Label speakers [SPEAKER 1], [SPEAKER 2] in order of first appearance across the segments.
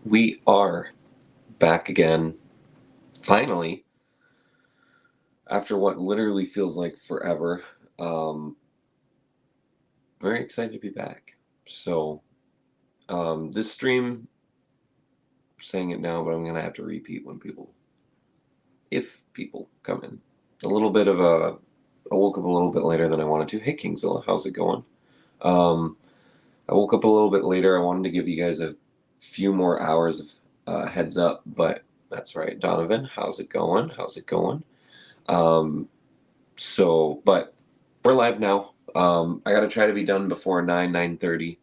[SPEAKER 1] We are back again, finally, after what literally feels like forever. Um, Very excited to be back. So, this stream, I'm saying it now, but I'm going to have to repeat if people come in. I woke up a little bit later than I wanted to. Hey, Kingzilla, how's it going? Um, I woke up a little bit later. I wanted to give you guys a few more hours of heads up, but that's right. Donovan, how's it going? How's it going? Um, but we're live now. I got to try to be done before 9:30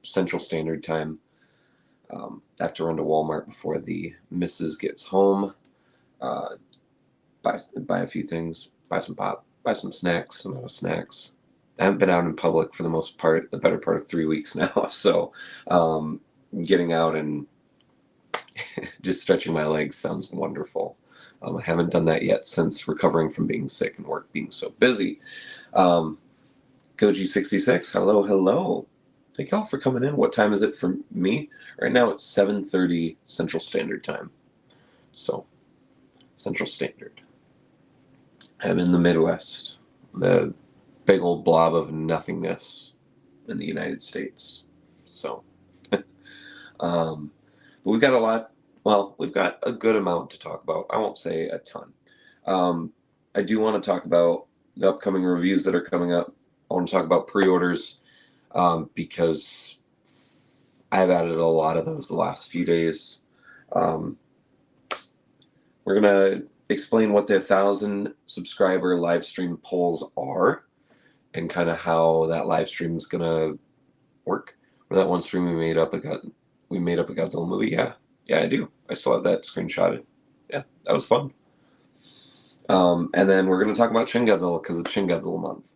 [SPEAKER 1] Central Standard Time. I have to run to Walmart before the missus gets home. Uh, buy a few things, buy some pop, buy some snacks, some other snacks. I haven't been out in public for the better part of 3 weeks now. So um, getting out and just stretching my legs sounds wonderful. I haven't done that yet since recovering from being sick and work being so busy. Um, Goji66, hello, hello. Thank y'all for coming in. What time is it for me? Right now it's 7:30 Central Standard Time. So, Central Standard. I'm in the Midwest, the big old blob of nothingness in the United States. So, um, but we've got we've got a good amount to talk about. I won't say a ton. I do want to talk about the upcoming reviews that are coming up. I want to talk about pre-orders because I've added a lot of those the last few days. We're going to explain what the 1,000 subscriber live stream polls are and kind of how that live stream is going to work. For that one stream we made up a Godzilla movie. Yeah, I do. I still have that screenshotted. Yeah, that was fun. And then we're going to talk about Shin Godzilla because it's Shin Godzilla month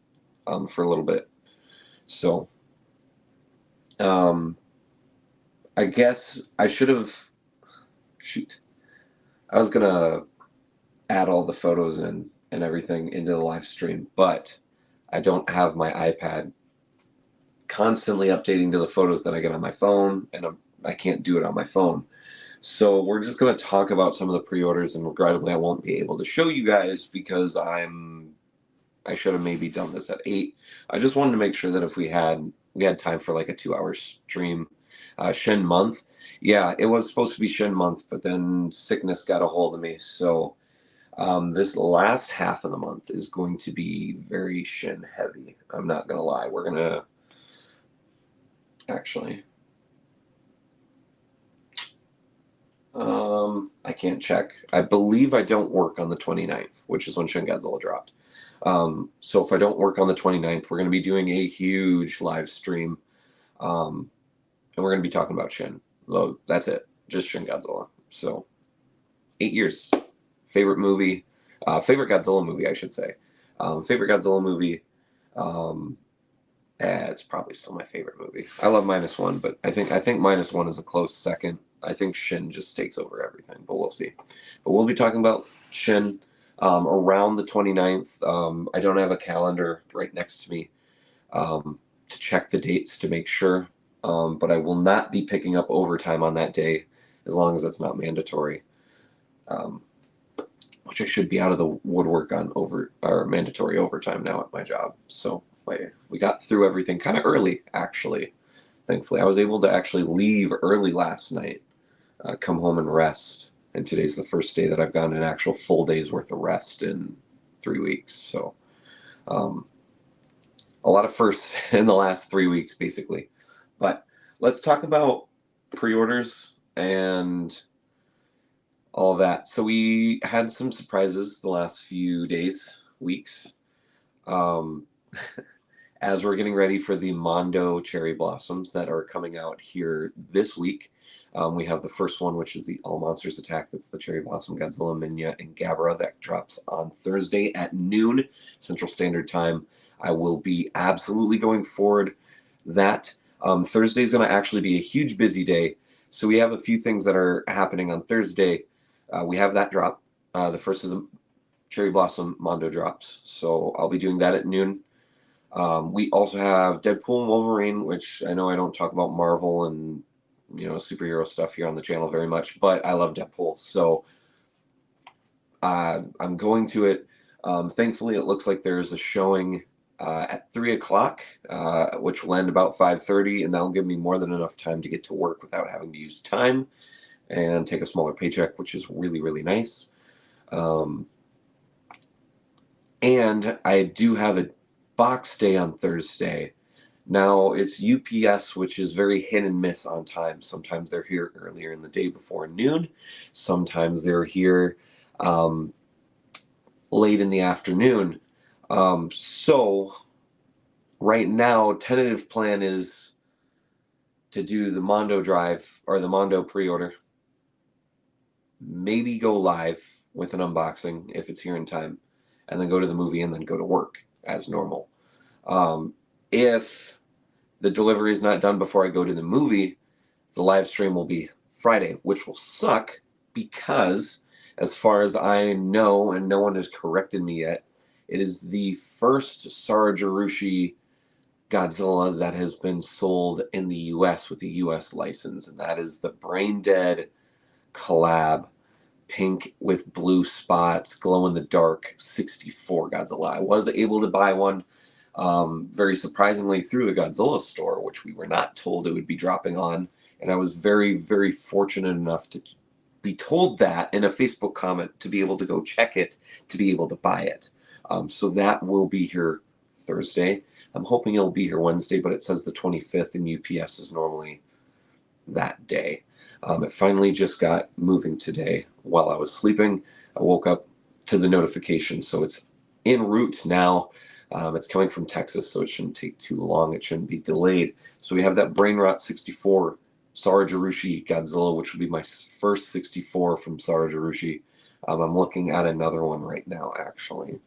[SPEAKER 1] for a little bit. So, I guess I should have. Shoot. I was going to add all the photos and everything into the live stream, but I don't have my iPad constantly updating to the photos that I get on my phone, and I can't do it on my phone. So we're just going to talk about some of the pre-orders, and regrettably I won't be able to show you guys because I should have maybe done this at 8. I just wanted to make sure that if we had time for like a 2-hour stream. Shin month. Yeah, it was supposed to be Shin month, but then sickness got a hold of me. So this last half of the month is going to be very Shin heavy. I'm not going to lie. We're going to actually... I can't check. I believe I don't work on the 29th, which is when Shin Godzilla dropped. So if I don't work on the 29th, we're going to be doing a huge live stream. And we're going to be talking about Shin. Well, that's it. Just Shin Godzilla. So 8 years. Favorite movie. Favorite Godzilla movie, I should say. Favorite Godzilla movie. It's probably still my favorite movie. I love -1, but I think -1 is a close second. I think Shin just takes over everything, but we'll see. But we'll be talking about Shin around the 29th. I don't have a calendar right next to me to check the dates to make sure, but I will not be picking up overtime on that day as long as it's not mandatory, which I should be out of the woodwork on mandatory overtime now at my job. So we got through everything kind of early, actually. Thankfully, I was able to actually leave early last night, come home and rest. And today's the first day that I've gotten an actual full day's worth of rest in 3 weeks. So a lot of firsts in the last 3 weeks, basically. But let's talk about pre-orders and all that. So we had some surprises the last few days, weeks. As we're getting ready for the Mondo cherry blossoms that are coming out here this week. We have the first one, which is the All Monsters Attack. That's the Cherry Blossom, Godzilla, Minya, and Gabara. That drops on Thursday at noon Central Standard Time. I will be absolutely going forward that. Thursday is going to actually be a huge busy day. So we have a few things that are happening on Thursday. We have that drop, the first of the Cherry Blossom Mondo drops. So I'll be doing that at noon. We also have Deadpool and Wolverine, which I know I don't talk about Marvel and superhero stuff here on the channel very much, but I love Deadpool, so I'm going to it. Thankfully, it looks like there's a showing at 3 o'clock, which will end about 5:30, and that'll give me more than enough time to get to work without having to use time and take a smaller paycheck, which is really, really nice. And I do have a box day on Thursday. Now, it's UPS, which is very hit and miss on time. Sometimes they're here earlier in the day before noon. Sometimes they're here late in the afternoon. So right now, tentative plan is to do the Mondo drive or the Mondo pre-order. Maybe go live with an unboxing if it's here in time, and then go to the movie and then go to work as normal. If the delivery is not done before I go to the movie, the live stream will be Friday, which will suck because, as far as I know, and no one has corrected me yet, it is the first Sarajarushi Godzilla that has been sold in the US with a US license, and that is the Brain Dead collab, pink with blue spots, glow in the dark 64 Godzilla. I was able to buy one very surprisingly through the Godzilla store, which we were not told it would be dropping on, and I was very, very fortunate enough to be told that in a Facebook comment to be able to go check it, to be able to buy it. So that will be here Thursday. I'm hoping it'll be here Wednesday, but it says the 25th, and UPS is normally that day. It finally just got moving today while I was sleeping. I woke up to the notification, so it's en route now. It's coming from Texas, so it shouldn't take too long. It shouldn't be delayed. So we have that Brain Rot 64 Sarajarushi Godzilla, which will be my first 64 from Sarajarushi. I'm looking at another one right now, actually.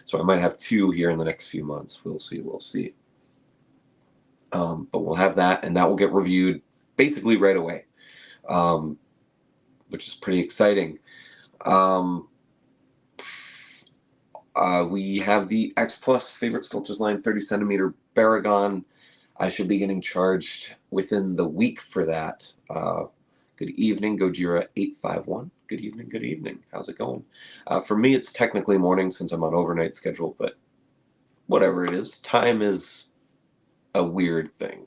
[SPEAKER 1] So I might have two here in the next few months. We'll see. We'll see. But we'll have that, and that will get reviewed basically right away, which is pretty exciting. We have the X Plus Favorite Sculptures line 30 centimeter Baragon. I should be getting charged within the week for that. Good evening, Gojira851. Good evening, good evening. How's it going? For me, it's technically morning since I'm on overnight schedule, but whatever it is, time is a weird thing,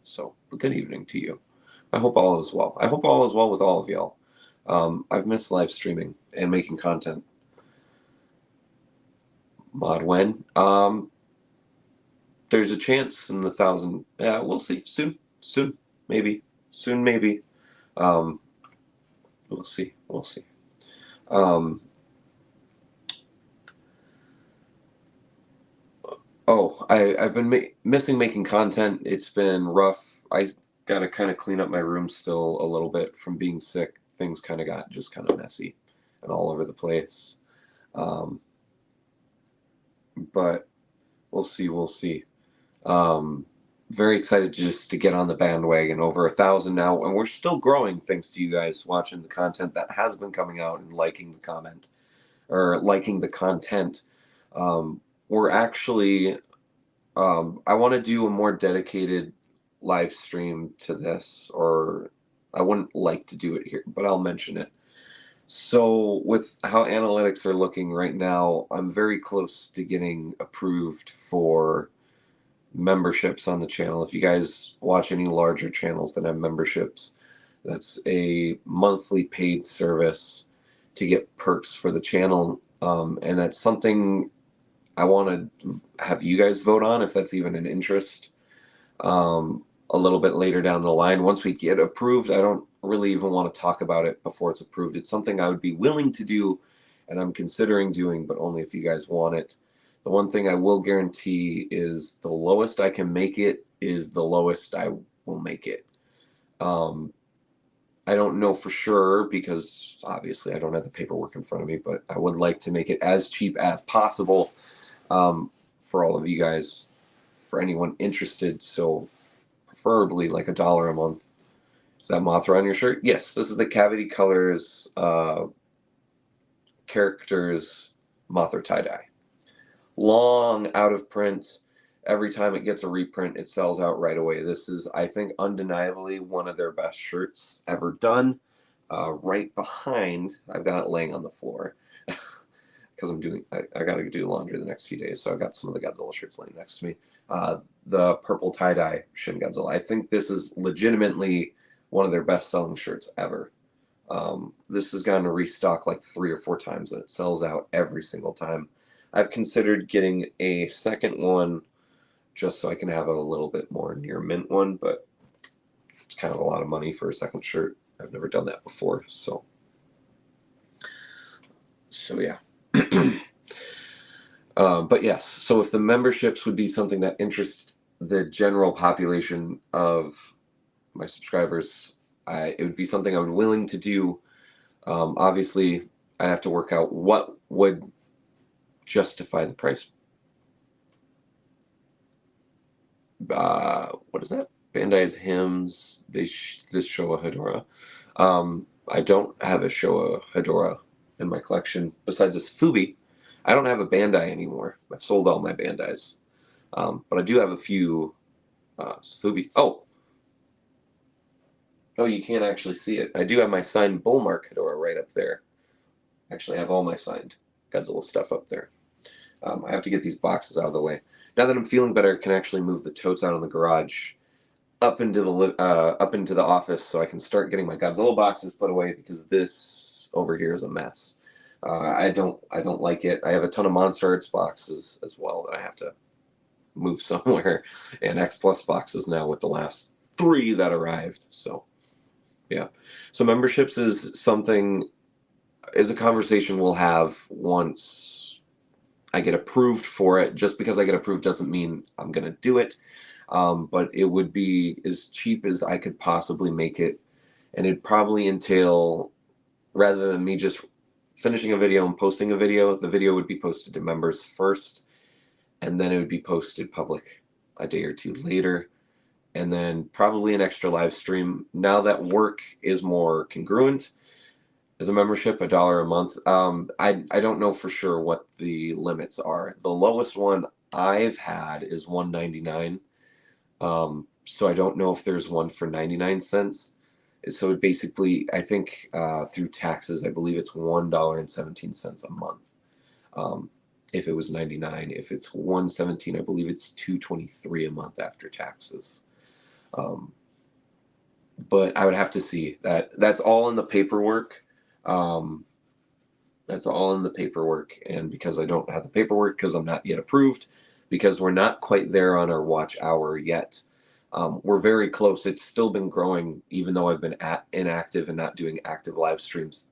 [SPEAKER 1] So, good evening to you. I hope all is well. I hope all is well with all of y'all. I've missed live streaming and making content. Mod when? There's a chance in the 1,000. Yeah, we'll see. Soon, maybe. Soon, maybe. We'll see. We'll see. I've been missing making content. It's been rough. I got to kind of clean up my room still a little bit from being sick. Things kind of got just kind of messy and all over the place. But we'll see. We'll see. Very excited just to get on the bandwagon. Over 1,000 now, and we're still growing thanks to you guys watching the content that has been coming out and liking the comment or liking the content. We're actually I want to do a more dedicated live stream to this, or I wouldn't like to do it here, but I'll mention it. So with how analytics are looking right now, I'm very close to getting approved for memberships on the channel. If you guys watch any larger channels that have memberships, that's a monthly paid service to get perks for the channel, and that's something I want to have you guys vote on if that's even an interest. A little bit later down the line, once we get approved, I don't really even want to talk about it before it's approved. It's something I would be willing to do, and I'm considering doing, but only if you guys want it. The one thing I will guarantee is the lowest I can make it is the lowest I will make it. I don't know for sure because obviously I don't have the paperwork in front of me, but I would like to make it as cheap as possible for all of you guys, for anyone interested. So preferably like $1 a month. Is that Mothra on your shirt? Yes, this is the Cavity Colors characters Mothra tie-dye. Long out of print, Every time it gets a reprint, it sells out right away. This is, I think, undeniably one of their best shirts ever done. Right behind, I've got it laying on the floor because I got to do laundry the next few days, so I've got some of the Godzilla shirts laying next to me. The purple tie-dye Shin Godzilla. I think this is legitimately one of their best-selling shirts ever. This has gone to restock like 3 or 4 times, and it sells out every single time. I've considered getting a second one just so I can have a little bit more near mint one, but it's kind of a lot of money for a second shirt. I've never done that before, so yeah. But yes, so if the memberships would be something that interests the general population of my subscribers, it would be something I'm willing to do. Obviously, I'd have to work out what would justify the price. What is that? Bandai's hymns. This Showa Hedora. I don't have a Showa Hedora in my collection. Besides this Fubi, I don't have a Bandai anymore. I've sold all my Bandais. But I do have a few Fubi. Oh, you can't actually see it. I do have my signed Bullmark Hedora right up there. Actually, I have all my signed Godzilla stuff up there. I have to get these boxes out of the way. Now that I'm feeling better, I can actually move the totes out in the garage up into the office, so I can start getting my Godzilla boxes put away, because this over here is a mess. I don't like it. I have a ton of Monster Arts boxes as well that I have to move somewhere, and X Plus boxes now with the last 3 that arrived. So yeah, so memberships is a conversation we'll have once I get approved for it. Just because I get approved doesn't mean I'm gonna do it. But it would be as cheap as I could possibly make it, and it'd probably entail, rather than me just finishing a video and posting a video, the video would be posted to members first, and then it would be posted public a day or 2 later, and then probably an extra live stream. Now that work is more congruent as a membership, $1 a month. I don't know for sure what the limits are. The lowest one I've had is $1.99. So I don't know if there's one for 99 cents. So it basically, I think through taxes, I believe it's $1.17 a month. If it was 99, if it's 117, I believe it's $2.23 a month after taxes. But I would have to see that. That's all in the paperwork. That's all in the paperwork. And because I don't have the paperwork, because I'm not yet approved, because we're not quite there on our watch hour yet. We're very close. It's still been growing, even though I've been inactive and not doing active live streams.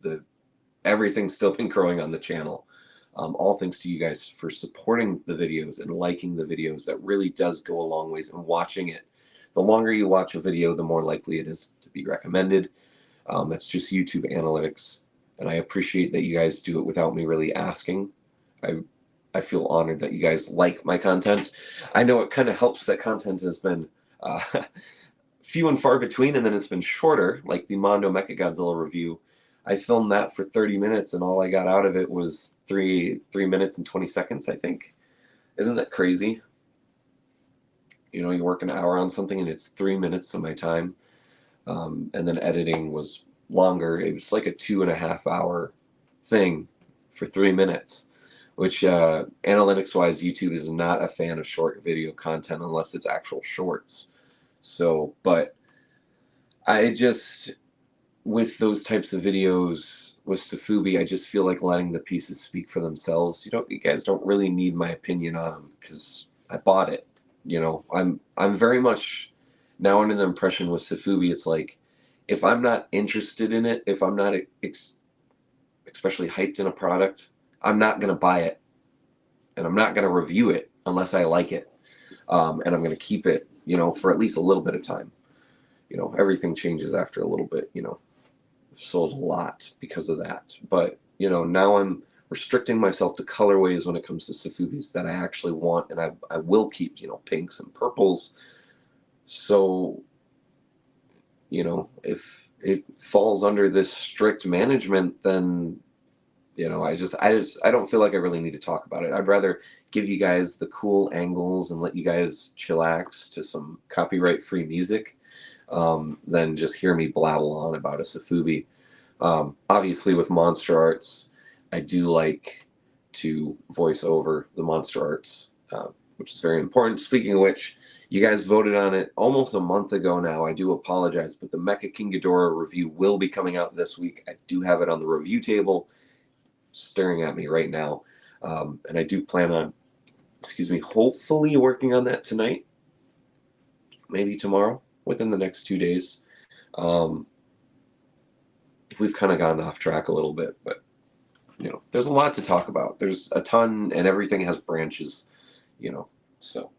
[SPEAKER 1] Everything's still been growing on the channel. All thanks to you guys for supporting the videos and liking the videos. That really does go a long ways. And watching it. The longer you watch a video, the more likely it is to be recommended. That's just YouTube analytics. And I appreciate that you guys do it without me really asking. I feel honored that you guys like my content. I know it kind of helps that content has been few and far between, and then it's been shorter, like the Mondo Mechagodzilla review. I filmed that for 30 minutes, and all I got out of it was 3 minutes and 20 seconds, I think. Isn't that crazy? You know, you work an hour on something, and it's 3 minutes of my time. And then editing was longer. It was like a 2.5-hour thing for 3 minutes, which analytics-wise, YouTube is not a fan of short video content unless it's actual shorts. So, but I just, with those types of videos with Safubi, I just feel like letting the pieces speak for themselves. You guys don't really need my opinion on them because I bought it. You know, I'm very much now under the impression with Safubi, it's like, if I'm not interested in it, if I'm not especially hyped in a product, I'm not going to buy it, and I'm not going to review it unless I like it. And I'm going to keep it, you know, for at least a little bit of time. You know, everything changes after a little bit, you know. I've sold a lot because of that. But, you know, now I'm restricting myself to colorways when it comes to Safubis that I actually want, and I will keep, you know, pinks and purples. So, you know, if it falls under this strict management, then You know, I don't feel like I really need to talk about it. I'd rather give you guys the cool angles and let you guys chillax to some copyright-free music than just hear me blabble on about a Safubi. Obviously, with Monster Arts, I do like to voice over the Monster Arts, which is very important. Speaking of which, you guys voted on it almost a month ago now. I do apologize, but the Mecha King Ghidorah review will be coming out this week. I do have it on the review table, staring at me right now. And I do plan on, hopefully working on that tonight, maybe tomorrow, within the next 2 days. We've kind of gotten off track a little bit, but there's a lot to talk about. There's a ton, and everything has branches, so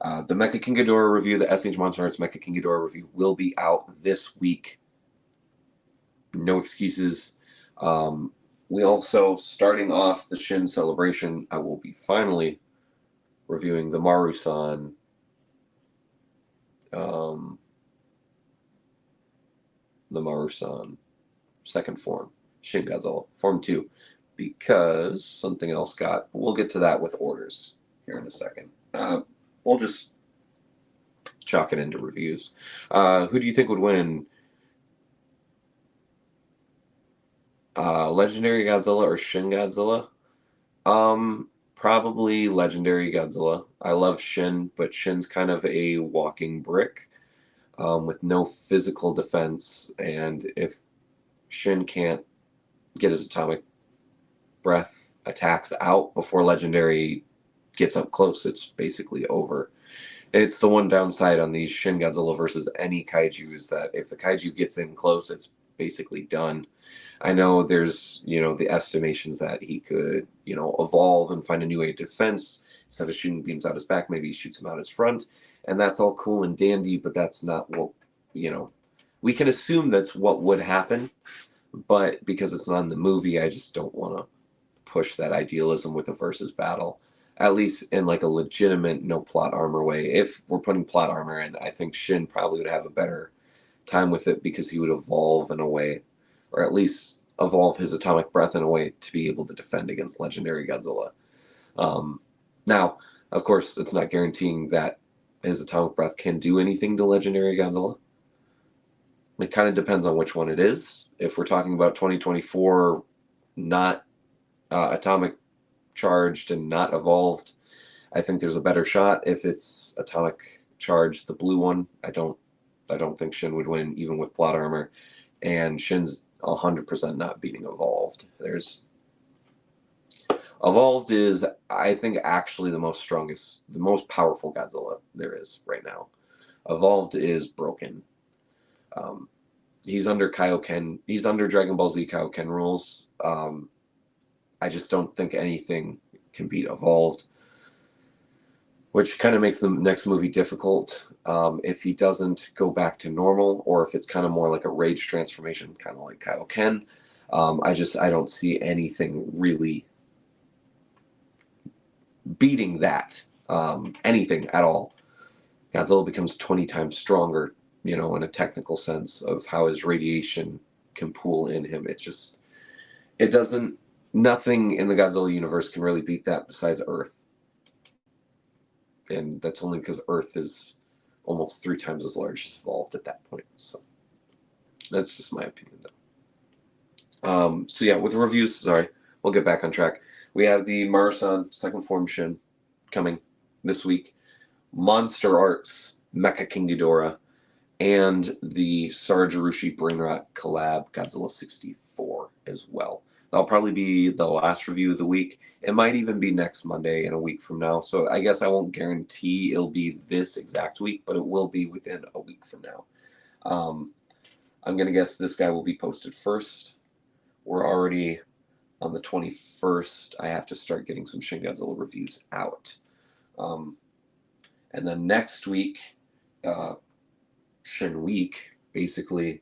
[SPEAKER 1] the Mecha King Ghidorah review, the SH Monster Arts Mecha King Ghidorah review will be out this week. No excuses. We also, starting off the Shin celebration, I will be finally reviewing the Maru-san second form, Shin Godzilla, Form 2, because something else got... We'll get to that with orders here in a second. We'll just chalk it into reviews. Who do you think would win? Legendary Godzilla or Shin Godzilla? Probably Legendary Godzilla. I love Shin, but Shin's kind of a walking brick with no physical defense, and if Shin can't get his atomic breath attacks out before Legendary gets up close, it's basically over. It's the one downside on these Shin Godzilla versus any kaiju is that if the kaiju gets in close, it's basically done. I know there's, the estimations that he could, evolve and find a new way of defense. Instead of shooting beams out his back, maybe he shoots them out his front. And that's all cool and dandy, but that's not what, we can assume that's what would happen. But because it's not in the movie, I just don't want to push that idealism with a versus battle. At least in like a legitimate no plot armor way. If we're putting plot armor in, I think Shin probably would have a better time with it because he would evolve in a way, or at least evolve his atomic breath in a way to be able to defend against Legendary Godzilla. Now, of course, it's not guaranteeing that his atomic breath can do anything to Legendary Godzilla. It kind of depends on which one it is. If we're talking about 2024, not atomic charged and not evolved, I think there's a better shot. If it's atomic charged, the blue one, I don't think Shin would win even with plot armor. And Shin's 100% not beating evolved. Evolved is, I think, actually the most powerful Godzilla there is right now. Evolved is broken. He's under Kaioken. He's under Dragon Ball Z Kaioken rules. I just don't think anything can beat Evolved, which kind of makes the next movie difficult. If he doesn't go back to normal, or if it's kind of more like a rage transformation, kind of like Kaioken, I don't see anything really beating that. Anything at all. Godzilla becomes 20 times stronger, in a technical sense of how his radiation can pool in him. Nothing in the Godzilla universe can really beat that besides Earth. And that's only because Earth is almost 3 times as large as Evolved at that point. So that's just my opinion, though. So yeah, with the reviews, sorry, we'll get back on track. We have the Maru-san second form Shin coming this week. Monster Arts Mecha King Ghidorah, and the Sarajarushi Brainrot collab Godzilla 64 as well. That'll probably be the last review of the week. It might even be next Monday in a week from now. So I guess I won't guarantee it'll be this exact week, but it will be within a week from now. I'm going to guess this guy will be posted first. We're already on the 21st. I have to start getting some Shin Godzilla reviews out. And then next week, Shin Week, basically,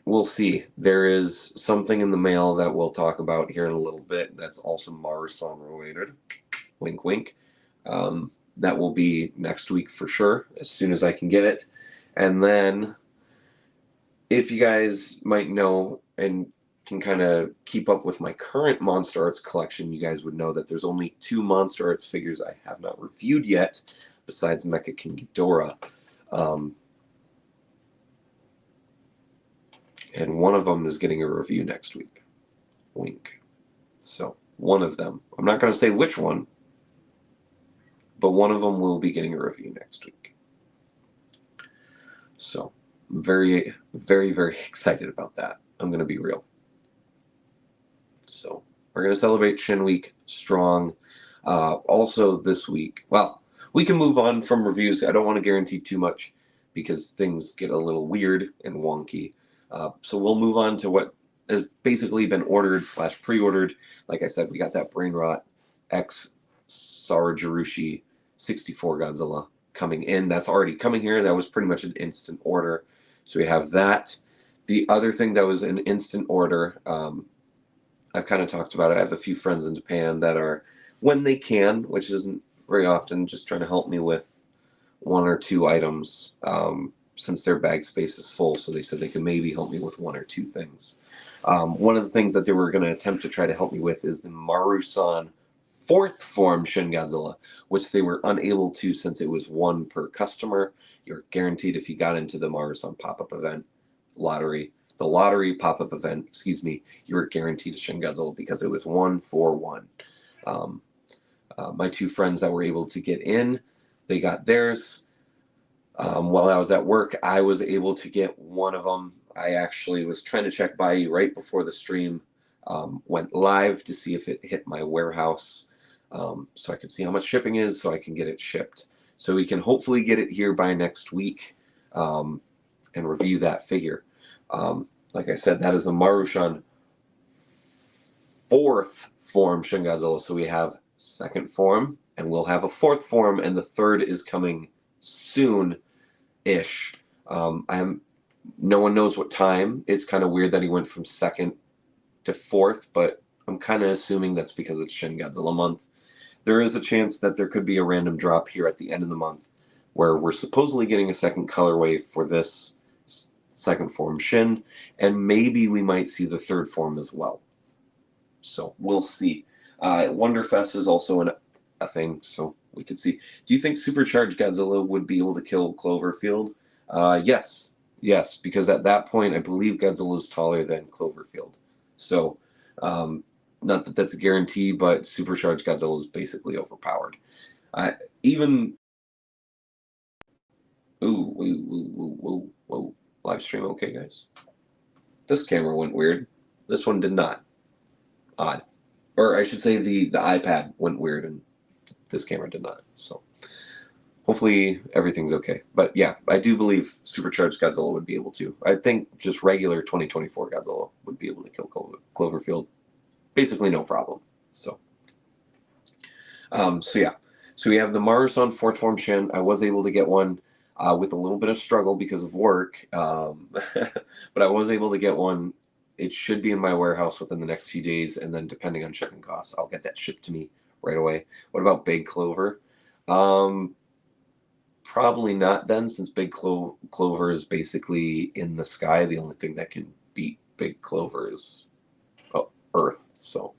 [SPEAKER 1] we'll see. There is something in the mail that we'll talk about here in a little bit that's also Maru-san related. Wink, wink. That will be next week for sure, as soon as I can get it. And then, if you guys might know, and can kind of keep up with my current Monster Arts collection, you guys would know that there's only 2 Monster Arts figures I have not reviewed yet, besides Mecha King Ghidorah. And one of them is getting a review next week. Wink. So, one of them. I'm not going to say which one, but one of them will be getting a review next week. So, I'm very, very, very excited about that. I'm going to be real. So, we're going to celebrate Shin Week strong. Also, this week, well, we can move on from reviews. I don't want to guarantee too much because things get a little weird and wonky. So, we'll move on to what has basically been ordered / pre-ordered. Like I said, we got that Brain Rot X Sarajirushi 64 Godzilla coming in. That's already coming here. That was pretty much an instant order. So we have that. The other thing that was an instant order, I've kind of talked about it. I have a few friends in Japan that are, when they can, which isn't very often, just trying to help me with 1 or 2 items, since their bag space is full. So they said they could maybe help me with 1 or 2 things. One of the things that they were going to attempt to try to help me with is the Marusan 4th form Shin Godzilla, which they were unable to since it was 1 per customer. You're guaranteed if you got into the Marusan pop-up event lottery, the lottery pop-up event, excuse me, you were guaranteed a Shin Godzilla because it was 1 for 1. My 2 friends that were able to get in, they got theirs. While I was at work, I was able to get one of them. I actually was trying to check by you right before the stream went live to see if it hit my warehouse, so I could see how much shipping is so I can get it shipped. So we can hopefully get it here by next week and review that figure. Like I said, that is the Marusan 4th form Shin Godzilla. So we have 2nd form, and we'll have a 4th form, and the 3rd is coming soon-ish. No one knows what time. It's kind of weird that he went from 2nd to 4th, but I'm kind of assuming that's because it's Shin Godzilla month. There is a chance that there could be a random drop here at the end of the month where we're supposedly getting a 2nd colorway for this 2nd form Shin, and maybe we might see the 3rd form as well. So we'll see. Wonderfest is also a thing, so we could see. Do you think Supercharged Godzilla would be able to kill Cloverfield? Yes. Yes, because at that point, I believe Godzilla is taller than Cloverfield. So, not that that's a guarantee, but Supercharged Godzilla is basically overpowered. Even... Whoa. Live stream okay, guys? This camera went weird. This one did not. Odd. Or I should say the iPad went weird and this camera did not. So hopefully everything's okay. But yeah, I do believe Supercharged Godzilla would be able to. I think just regular 2024 Godzilla would be able to kill Cloverfield. Basically no problem. So yeah. So we have the Marusan 4th form Shin. I was able to get one with a little bit of struggle because of work. But I was able to get one. It should be in my warehouse within the next few days, and then depending on shipping costs, I'll get that shipped to me right away. What about Big Clover? Probably not then, since Big Clover is basically in the sky. The only thing that can beat Big Clover is Earth. So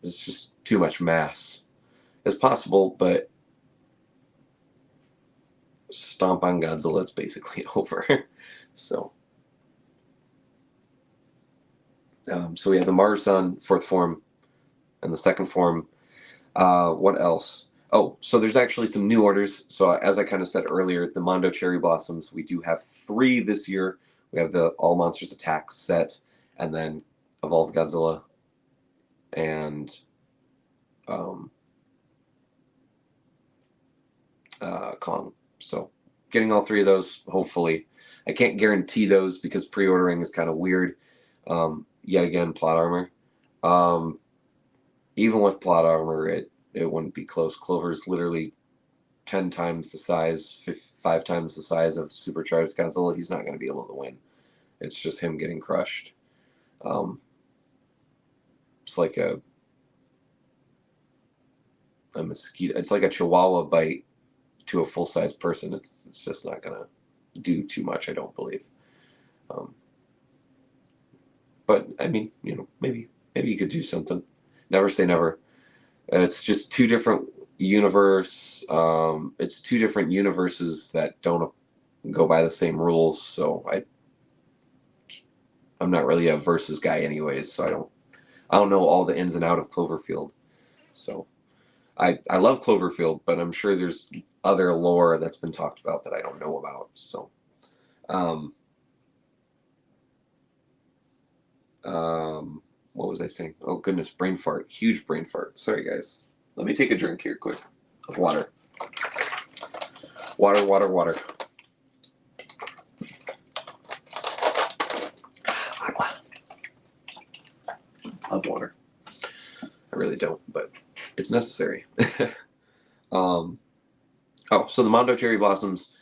[SPEAKER 1] it's just too much mass. It's possible, but stomp on Godzilla, it's basically over. So we have the Marusan 4th form and the 2nd form. What else? Oh, so there's actually some new orders. So as I kind of said earlier, the Mondo Cherry Blossoms, we do have 3 this year. We have the All Monsters Attack set, and then Evolved Godzilla, and Kong. So getting all 3 of those, hopefully. I can't guarantee those because pre-ordering is kind of weird. Yet again, plot armor. Even with plot armor, it wouldn't be close. Clover is literally 10 times the size, 5 times the size of Supercharged Godzilla. He's not going to be able to win. It's just him getting crushed. It's like a mosquito. It's like a chihuahua bite to a full-size person. It's just not going to do too much, I don't believe. But I mean, maybe you could do something. Never say never. It's just two different universe. It's two different universes that don't go by the same rules. So I'm not really a versus guy, anyways. So I don't know all the ins and out of Cloverfield. So I love Cloverfield, but I'm sure there's other lore that's been talked about that I don't know about. So, what was I saying? Oh goodness, brain fart, huge brain fart. Sorry guys. Let me take a drink here, quick, of water. Water. Love water. I really don't, but it's necessary. Oh, so the Mondo cherry blossoms.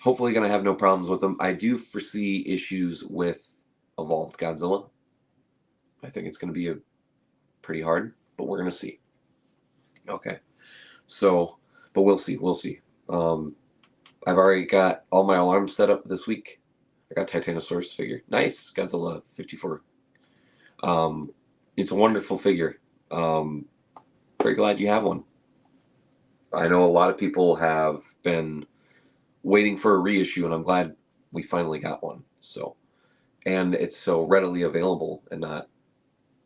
[SPEAKER 1] Hopefully, gonna have no problems with them. I do foresee issues with Evolved Godzilla. I think it's gonna be pretty hard, but we're gonna see. Okay, so, but we'll see. I've already got all my alarms set up this week. I got Titanosaurus figure. Nice, Godzilla 54. It's a wonderful figure. Very glad you have one. I know a lot of people have been waiting for a reissue, and I'm glad we finally got one. So, and it's so readily available and not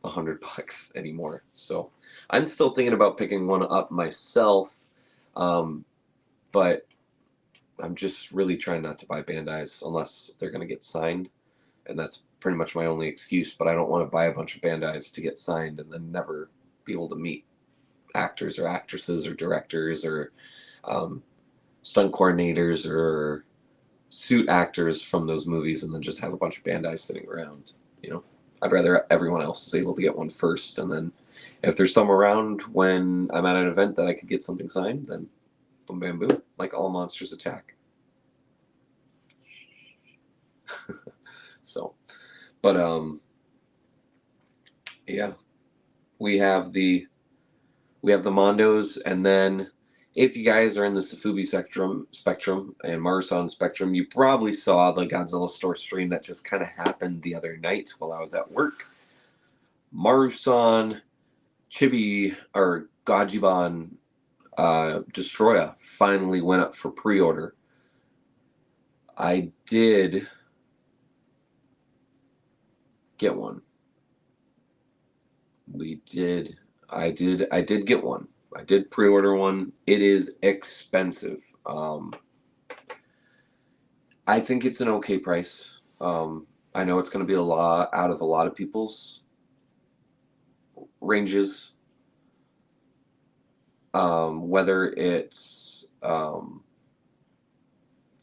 [SPEAKER 1] $100 anymore. So, I'm still thinking about picking one up myself, but I'm just really trying not to buy Bandai's unless they're going to get signed, and that's pretty much my only excuse. But I don't want to buy a bunch of Bandai's to get signed and then never be able to meet actors or actresses or directors or stunt coordinators or suit actors from those movies and then just have a bunch of Bandai sitting around. I'd rather everyone else is able to get one first, and then if there's some around when I'm at an event that I could get something signed, then boom, bam, boom, like all monsters attack. So, but yeah, we have the Mondos, and then if you guys are in the Safubi spectrum and Marusan spectrum, you probably saw the Godzilla store stream that just kind of happened the other night while I was at work. Marusan Chibi or Gajiban Destroya finally went up for pre-order. I did get one. I did get one. I did pre-order one. It is expensive. I think it's an okay price. I know it's going to be a lot out of a lot of people's ranges. Whether it's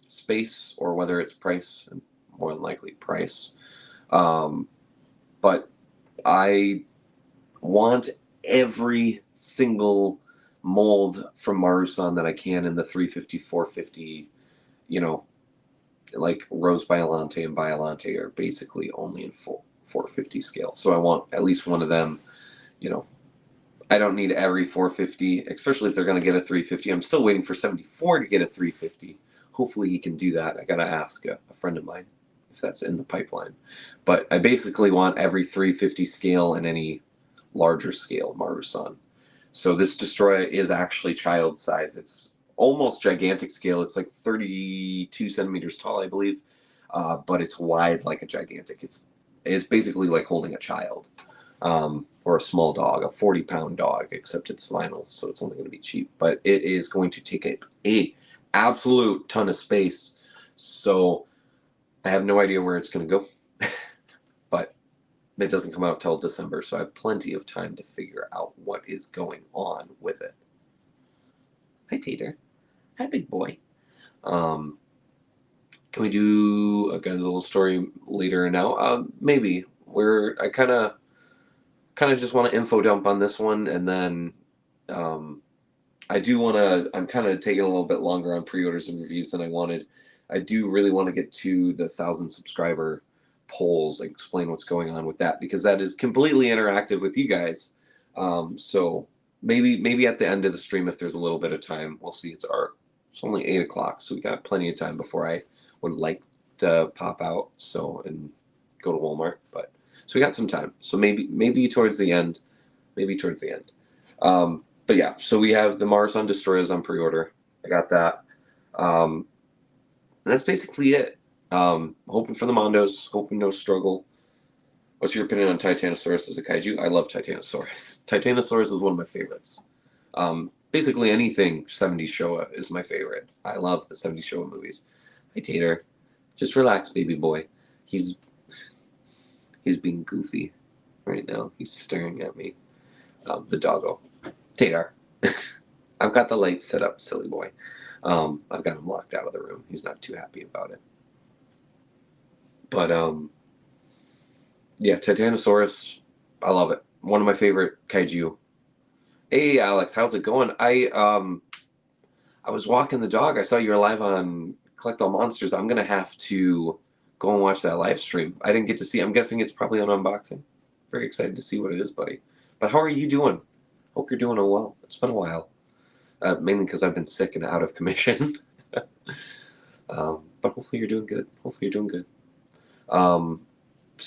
[SPEAKER 1] space or whether it's price, and more than likely price. But I want every single mold from Marusan that I can in the 350, 450, like Rose Biolante and Biolante are basically only in 450 scale. So I want at least one of them. I don't need every 450, especially if they're going to get a 350. I'm still waiting for 74 to get a 350. Hopefully he can do that. I got to ask a friend of mine if that's in the pipeline. But I basically want every 350 scale and any larger scale Marusan. So this Destroyer is actually child size. It's almost gigantic scale. It's like 32 centimeters tall, I believe, but it's wide like a gigantic. It's basically like holding a child, or a small dog, a 40-pound dog, except it's vinyl, so it's only going to be cheap. But it is going to take a absolute ton of space. So I have no idea where it's going to go, but it doesn't come out till December, so I have plenty of time to figure out what is going on with it. Hi, Tater. Hi, big boy. Can we do a Godzilla story later now? Maybe. I kind of just want to info dump on this one, and then I do want to. I'm kind of taking a little bit longer on pre-orders and reviews than I wanted. I do really want to get to the 1,000 subscriber polls and explain what's going on with that, because that is completely interactive with you guys. So maybe at the end of the stream, if there's a little bit of time, we'll see. It's only 8 o'clock, so we got plenty of time before I would like to pop out and go to Walmart. But So we got some time. So maybe towards the end. Maybe towards the end. But yeah, so we have the Marathon Destroyers on pre-order. I got that. And that's basically it. Hoping for the Mondos, hoping no struggle. What's your opinion on Titanosaurus as a kaiju? I love Titanosaurus. Titanosaurus is one of my favorites. Basically anything 70s Showa is my favorite. I love the 70s Showa movies. Hey Tater, just relax, baby boy. He's being goofy right now. He's staring at me. The doggo. Tater. I've got the lights set up, silly boy. I've got him locked out of the room. He's not too happy about it. But yeah, Titanosaurus, I love it. One of my favorite kaiju. Hey Alex, how's it going? I was walking the dog. I saw you were live on Collect All Monsters. I'm gonna have to go and watch that live stream. I didn't get to see. I'm guessing it's probably an unboxing. Very excited to see what it is, buddy. But how are you doing? Hope you're doing well. It's been a while. Mainly because I've been sick and out of commission. But hopefully you're doing good. So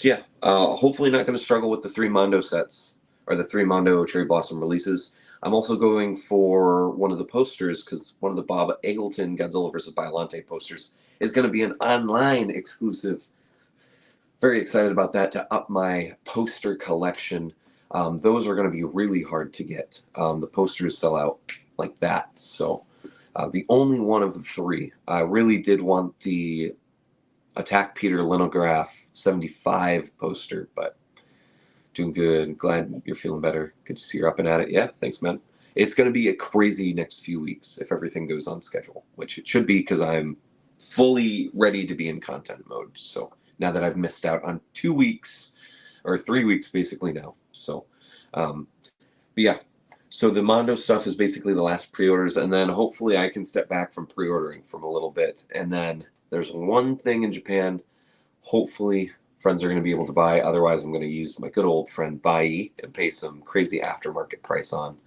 [SPEAKER 1] yeah, hopefully not going to struggle with the 3 Mondo sets, or the 3 Mondo Cherry Blossom releases. I'm also going for one of the posters, because one of the Bob Eggleton Godzilla vs. Biollante posters is going to be an online exclusive. Very excited about that to up my poster collection. Those are going to be really hard to get. The posters sell out like that. So the only one of the 3. I really did want the Attack Peter Linograph 75 poster, but doing good. Glad you're feeling better. Good to see you're up and at it. Yeah, thanks, man. It's going to be a crazy next few weeks if everything goes on schedule, which it should be because I'm fully ready to be in content mode. So now that I've missed out on 2 weeks, or 3 weeks basically now. So, but yeah. So the Mondo stuff is basically the last pre-orders, and then hopefully I can step back from pre-ordering from a little bit, and then there's one thing in Japan, hopefully friends are going to be able to buy. Otherwise, I'm going to use my good old friend Bai and pay some crazy aftermarket price on,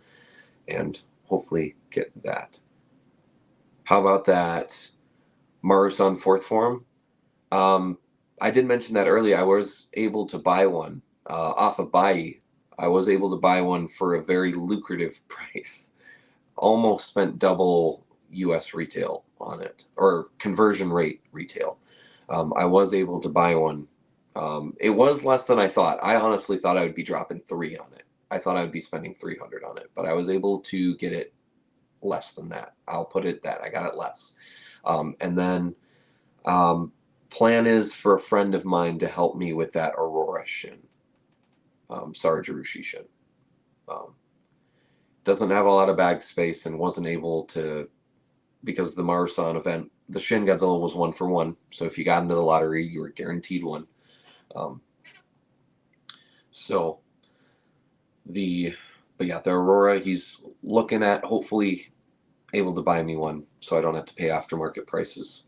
[SPEAKER 1] and hopefully get that. How about that Marusan 4th form? I did mention that earlier. I was able to buy one off of Bai. I was able to buy one for a very lucrative price. Almost spent double US retail on it, or conversion rate retail. I was able to buy one. It was less than I thought. I honestly thought I would be dropping 3 on it. I thought I would be spending 300 on it, but I was able to get it less than that. I'll put it that I got it less. And then plan is for a friend of mine to help me with that Aurora Shin, Sarajurushi Shin. Doesn't have a lot of bag space and wasn't able to, because the Marusan event, the Shin Godzilla was 1-for-1. So if you got into the lottery, you were guaranteed one. But yeah, the Aurora, he's looking at hopefully able to buy me one so I don't have to pay aftermarket prices.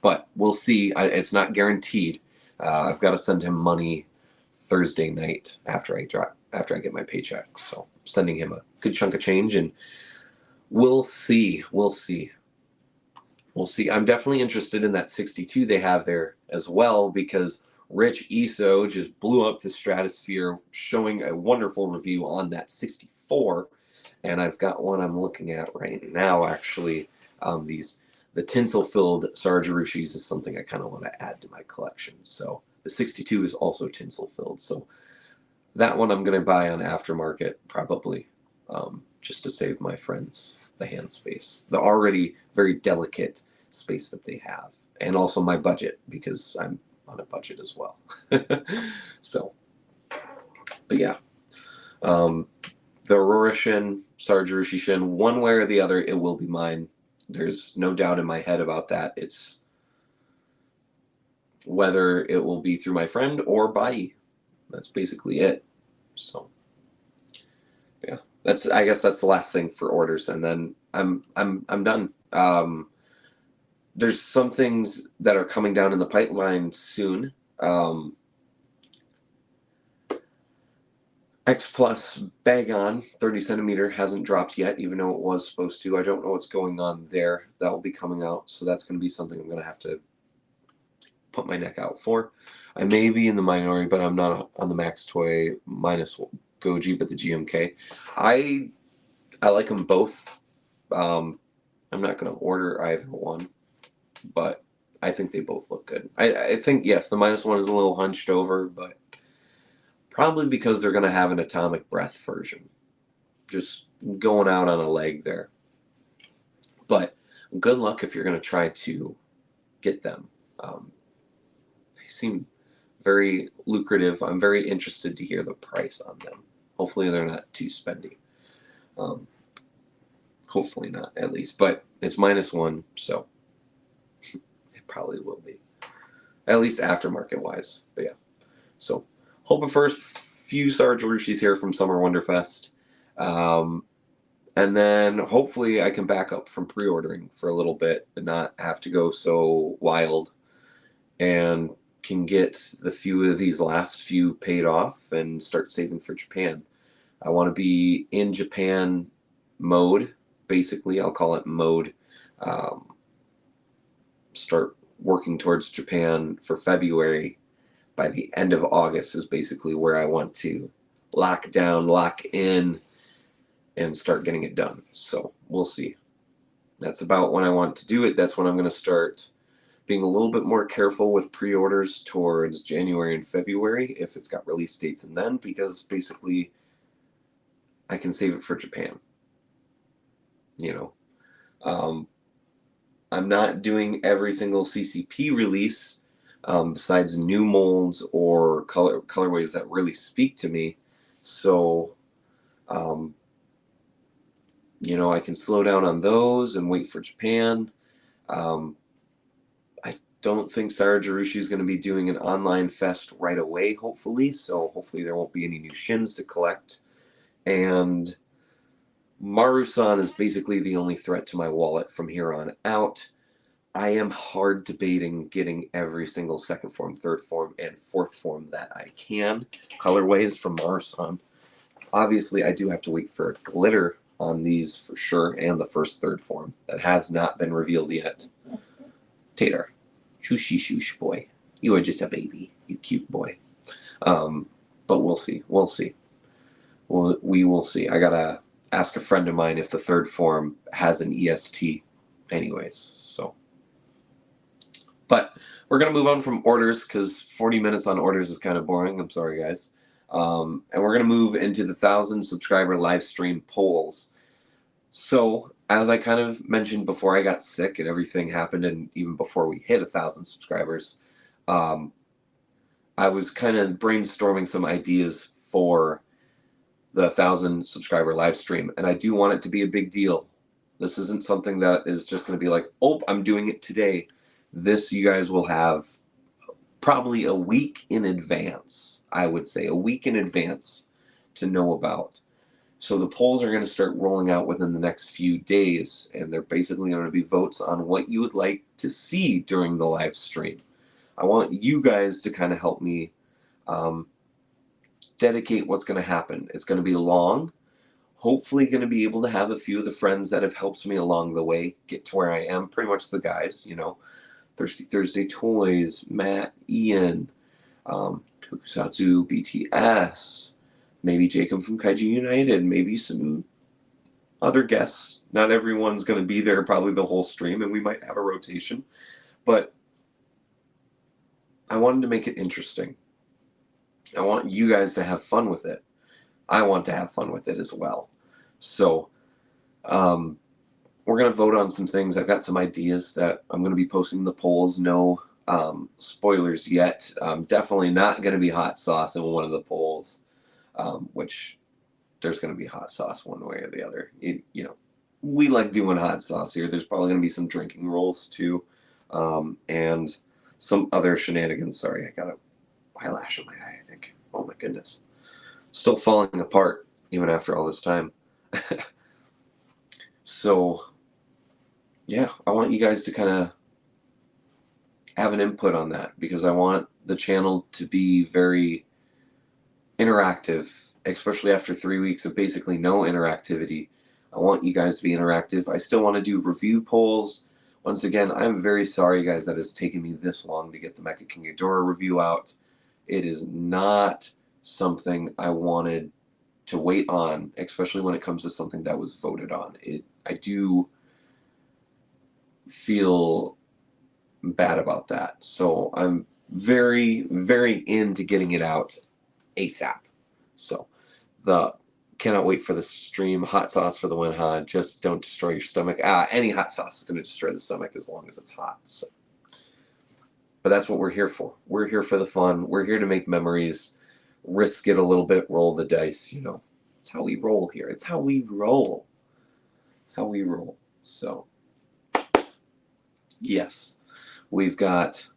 [SPEAKER 1] But we'll see. It's not guaranteed. I've got to send him money Thursday night after I get my paycheck. So I'm sending him a good chunk of change, and we'll see. I'm definitely interested in that 62 they have there as well, because Rich Iso just blew up the stratosphere showing a wonderful review on that 64. And I've got one I'm looking at right now, actually. The tinsel-filled Sarajurushis is something I kind of want to add to my collection. So the 62 is also tinsel-filled. So that one I'm going to buy on aftermarket, probably, just to save my friends the hand space. The already very delicate space that they have. And also my budget, because I'm on a budget as well. So, but yeah. The Aurora Shin, Sarajurushi Shin, one way or the other, it will be mine. There's no doubt in my head about that. It's whether it will be through my friend or Bai. That's basically it. So yeah, I guess that's the last thing for orders, and then I'm done. There's some things that are coming down in the pipeline soon. X Plus Bag-On 30 centimeter hasn't dropped yet, even though it was supposed to. I don't know what's going on there. That will be coming out, so that's going to be something I'm going to have to put my neck out for. I may be in the minority, but I'm not on the Max Toy minus Goji, but the GMK. I like them both. I'm not going to order either one, but I think they both look good. I think, yes, the minus one is a little hunched over, but probably because they're going to have an atomic breath version. Just going out on a leg there. But good luck if you're going to try to get them. They seem very lucrative. I'm very interested to hear the price on them. Hopefully they're not too spendy. Hopefully not, at least. But it's minus one, so it probably will be. At least aftermarket-wise. But yeah. So, hoping first few Sarge Rushis here from Summer Wonderfest. And then hopefully I can back up from pre-ordering for a little bit and not have to go so wild, and can get the few of these last few paid off and start saving for Japan. I want to be in Japan mode, basically. I'll call it mode. Start working towards Japan for February. By the end of August is basically where I want to lock down, lock in, and start getting it done. So we'll see. That's about when I want to do it. That's when I'm going to start being a little bit more careful with pre-orders towards January and February if it's got release dates and then, because basically I can save it for Japan. I'm not doing every single CCP release besides new molds or colorways that really speak to me. So I can slow down on those and wait for Japan. I don't think Sarajarushi is going to be doing an online fest right away, hopefully. So hopefully there won't be any new Shins to collect. And Maru-san is basically the only threat to my wallet from here on out. I am hard debating getting every single second form, third form, and fourth form that I can. Colorways from Maru-san. Obviously, I do have to wait for glitter on these for sure, and the first third form that has not been revealed yet. Tater, shooshy shoosh boy, you are just a baby, you cute boy. But we'll see. We will see. I gotta ask a friend of mine if the third form has an EST, anyways. So, but we're gonna move on from orders because 40 minutes on orders is kind of boring. I'm sorry, guys. And we're going to move into the 1,000 subscriber live stream polls. So, as I kind of mentioned before I got sick and everything happened, and even before we hit 1,000 subscribers, I was kind of brainstorming some ideas for the 1,000 subscriber live stream, and I do want it to be a big deal. This isn't something that is just going to be like, oh, I'm doing it today. This you guys will have probably a week in advance, I would say, a week in advance to know about. So the polls are going to start rolling out within the next few days, and they're basically going to be votes on what you would like to see during the live stream. I want you guys to kind of help me dedicate what's going to happen. It's going to be long. Hopefully going to be able to have a few of the friends that have helped me along the way get to where I am. Pretty much the guys, Thirsty Thursday Toys, Matt, Ian, Tokusatsu, BTS, maybe Jacob from Kaiju United, maybe some other guests. Not everyone's going to be there probably the whole stream, and we might have a rotation. But I wanted to make it interesting. I want you guys to have fun with it. I want to have fun with it as well. So, we're going to vote on some things. I've got some ideas that I'm going to be posting in the polls. No spoilers yet. Definitely not going to be hot sauce in one of the polls, which there's going to be hot sauce one way or the other. We like doing hot sauce here. There's probably going to be some drinking rolls too, and some other shenanigans. Sorry, I got a eyelash in my eye, I think. Oh my goodness. Still falling apart even after all this time. So, yeah, I want you guys to kind of have an input on that, because I want the channel to be very interactive, especially after 3 weeks of basically no interactivity. I want you guys to be interactive. I still want to do review polls Once again, I'm very sorry, guys, that it's taken me this long to get the Mecha King Ghidorah review out. It is not something I wanted to wait on, especially when it comes to something that was voted on. I do feel bad about that. So I'm very, very into getting it out ASAP. So the cannot wait for the stream. Hot sauce for the win, huh? Just don't destroy your stomach. Any hot sauce is going to destroy the stomach as long as it's hot. So, but that's what we're here for. We're here for the fun. We're here to make memories, risk it a little bit, roll the dice. You know, it's how we roll here. It's how we roll. It's how we roll. So, yes, we've got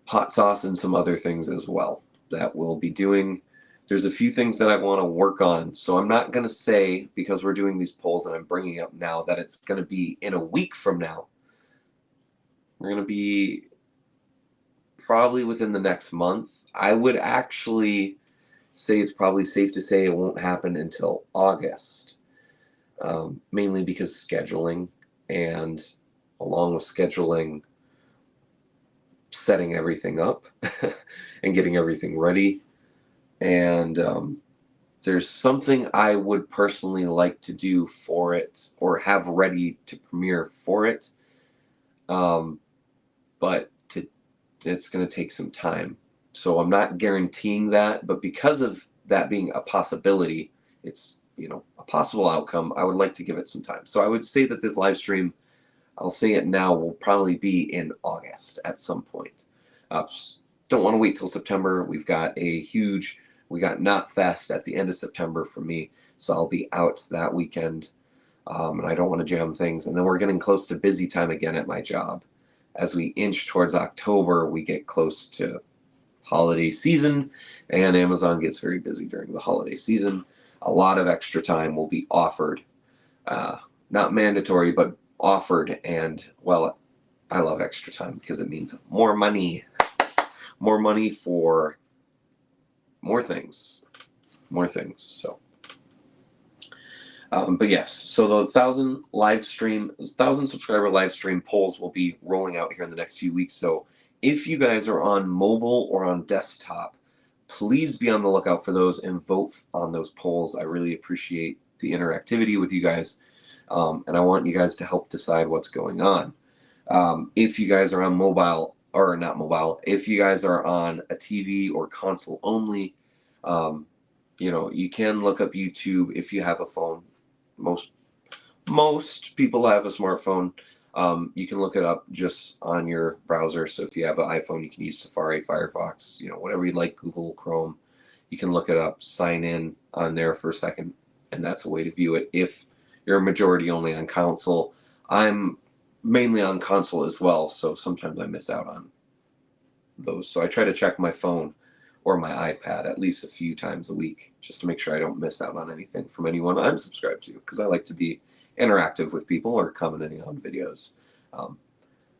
[SPEAKER 1] hot sauce and some other things as well that we'll be doing. There's a few things that I want to work on. So I'm not going to say, because we're doing these polls and I'm bringing up now, that it's going to be in a week from now. We're going to be probably within the next month. I would actually say it's probably safe to say it won't happen until August, mainly because scheduling, and along with scheduling, setting everything up and getting everything ready. And there's something I would personally like to do for it, or have ready to premiere for it. But it's going to take some time. So I'm not guaranteeing that, but because of that being a possibility, it's, a possible outcome, I would like to give it some time. So I would say that this live stream, I'll say it now, will probably be in August at some point. Don't want to wait till September. We got Knotfest at the end of September for me, so I'll be out that weekend, and I don't want to jam things. And then we're getting close to busy time again at my job. As we inch towards October, we get close to holiday season, and Amazon gets very busy during the holiday season. A lot of extra time will be offered, not mandatory, but offered. And well, I love extra time because it means more money for more things. So, but yes, so the 1,000 subscriber live stream polls will be rolling out here in the next few weeks. So if you guys are on mobile or on desktop, please be on the lookout for those and vote on those polls. I really appreciate the interactivity with you guys, and I want you guys to help decide what's going on. If you guys are on mobile, or not mobile, if you guys are on a TV or console only, you can look up YouTube if you have a phone. Most people have a smartphone. You can look it up just on your browser. So if you have an iPhone, you can use Safari, Firefox, whatever you like, Google, Chrome. You can look it up, sign in on there for a second, and that's a way to view it. If you're a majority only on console, I'm mainly on console as well, so sometimes I miss out on those. So I try to check my phone or my iPad at least a few times a week just to make sure I don't miss out on anything from anyone I'm subscribed to, because I like to be interactive with people or commenting on videos.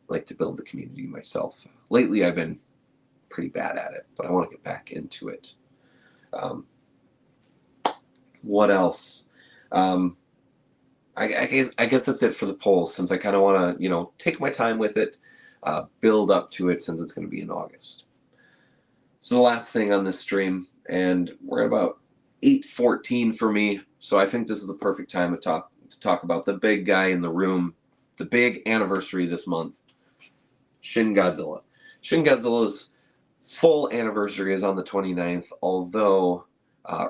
[SPEAKER 1] Like to build the community myself. Lately, I've been pretty bad at it, but I want to get back into it. What else? I guess that's it for the polls, since I kind of want to, take my time with it, build up to it, since it's going to be in August. So the last thing on this stream, and we're at about 8:14 for me, so I think this is the perfect time to talk about the big guy in the room, the big anniversary this month, Shin Godzilla. Shin Godzilla's full anniversary is on the 29th, although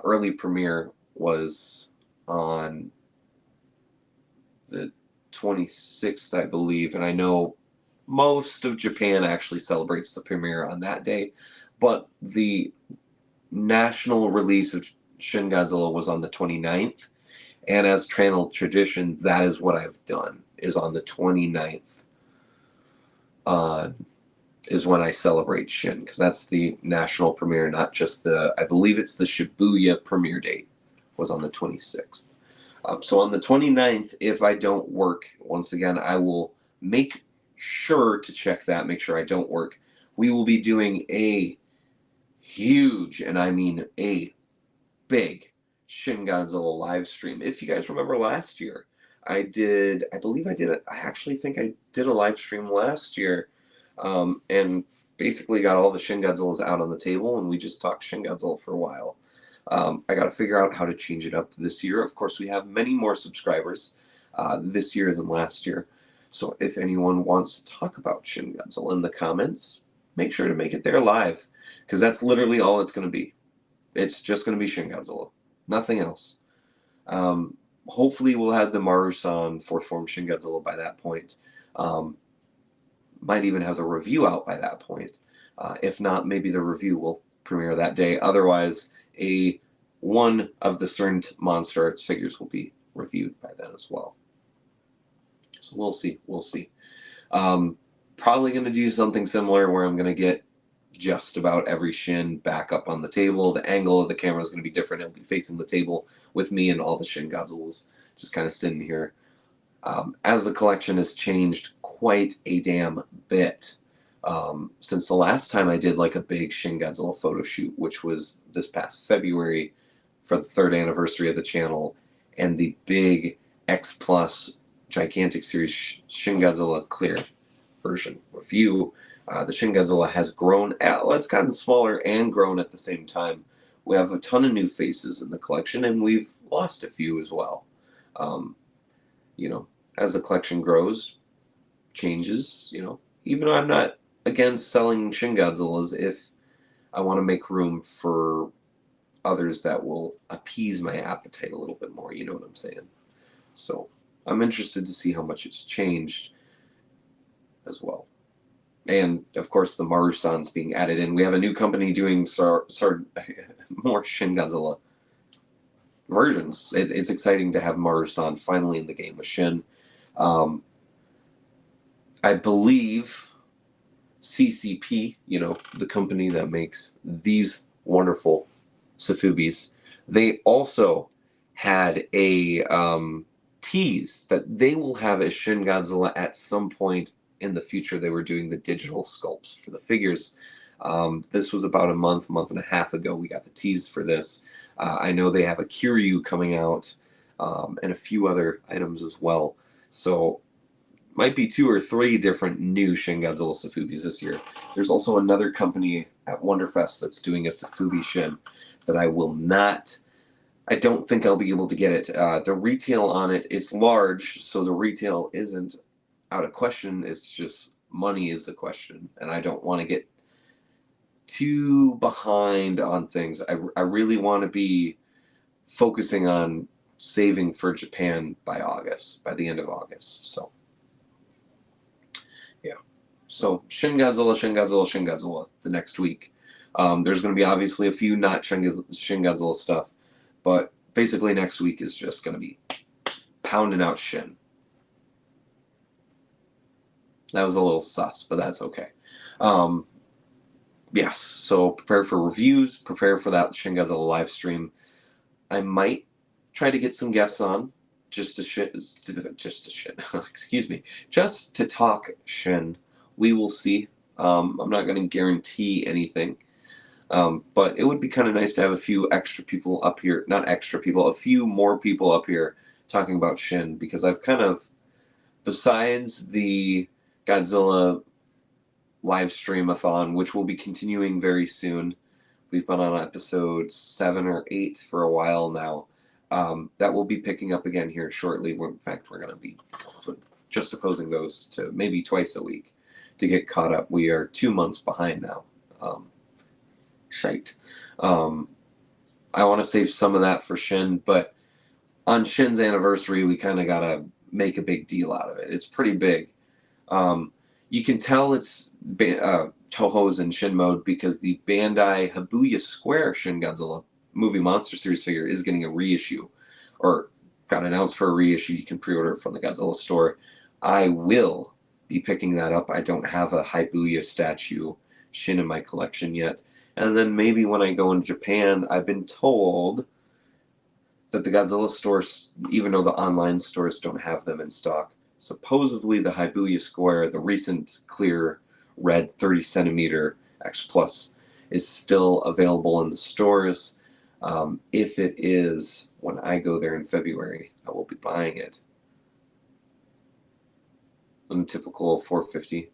[SPEAKER 1] early premiere was on the 26th, I believe, and I know most of Japan actually celebrates the premiere on that day, but the national release of Shin Godzilla was on the 29th, and as channel tradition, that is what I've done, is on the 29th is when I celebrate Shin, because that's the national premiere, not just I believe it's the Shibuya premiere date was on the 26th. So on the 29th, if I don't work, once again, I will make sure to check that, make sure I don't work. We will be doing a huge, and I mean a big, Shin Godzilla live stream. If you guys remember last year, I believe I did it. I actually think I did a live stream last year, and basically got all the Shin Godzillas out on the table, and we just talked Shin Godzilla for a while. I got to figure out how to change it up this year. Of course, we have many more subscribers this year than last year. So if anyone wants to talk about Shin Godzilla in the comments, make sure to make it there live, because that's literally all it's going to be. It's just going to be Shin Godzilla, nothing else. Hopefully, we'll have the Maru-san fourth form Shin Godzilla by that point. Might even have the review out by that point. If not, maybe the review will premiere that day. Otherwise, one of the Stern Monster Arts figures will be reviewed by then as well. So we'll see. We'll see. Probably going to do something similar where I'm going to get just about every Shin back up on the table. The angle of the camera is going to be different. It'll be facing the table with me and all the Shin Godzillas just kind of sitting here. As the collection has changed quite a damn bit since the last time I did like a big Shin Godzilla photo shoot, which was this past February for the 3rd anniversary of the channel, and the big X Plus gigantic series Shin Godzilla Clear version review. The Shin Godzilla has grown. It's gotten smaller and grown at the same time. We have a ton of new faces in the collection, and we've lost a few as well. You know, as the collection grows, changes, even though I'm not against selling Shin Godzillas if I want to make room for others that will appease my appetite a little bit more, you know what I'm saying? So I'm interested to see how much it's changed as well. And of course, the Maru-san's being added in. We have a new company doing more Shin Godzilla versions. It's exciting to have Maru-san finally in the game with Shin. I believe CCP, the company that makes these wonderful Safubis, they also had a tease that they will have a Shin Godzilla at some point in the future. They were doing the digital sculpts for the figures. This was about a month and a half ago. We got the tease for this. I know they have a Kiryu coming out and a few other items as well. So might be 2 or 3 different new Shin Godzilla Safubis this year. There's also another company at Wonderfest that's doing a Safubi Shin that I don't think I'll be able to get it. The retail on it is large, so the retail isn't out of question. It's just money is the question, and I don't want to get too behind on things. I really want to be focusing on saving for Japan by the end of August. So yeah. So Shin Godzilla the next week. There's going to be obviously a few not Shin Godzilla stuff, but basically next week is just going to be pounding out Shin. That was a little sus, but that's okay. Yes, so prepare for reviews, prepare for that Shin Godzilla live stream. I might try to get some guests on just to excuse me, just to talk Shin. We will see. I'm not going to guarantee anything, but it would be kind of nice to have a few extra people up here, not extra people, a few more people up here talking about Shin, because I've kind of, besides the Godzilla live stream-a-thon, which will be continuing very soon. We've been on episode 7 or 8 for a while now. That will be picking up again here shortly. In fact, we're going to be just opposing those to maybe twice a week to get caught up. We are 2 months behind now. Shite. I want to save some of that for Shin, but on Shin's anniversary, we kind of got to make a big deal out of it. It's pretty big. You can tell it's Toho's in Shin mode because the Bandai Habuya Square Shin Godzilla movie Monster Series figure is getting a reissue, or got announced for a reissue. You can pre-order it from the Godzilla store. I will be picking that up. I don't have a Habuya statue Shin in my collection yet. And then maybe when I go in Japan, I've been told that the Godzilla stores, even though the online stores don't have them in stock, supposedly the Habuya Square, the recent clear red 30 centimeter X Plus, is still available in the stores. If it is, when I go there in February, I will be buying it. in typical 450.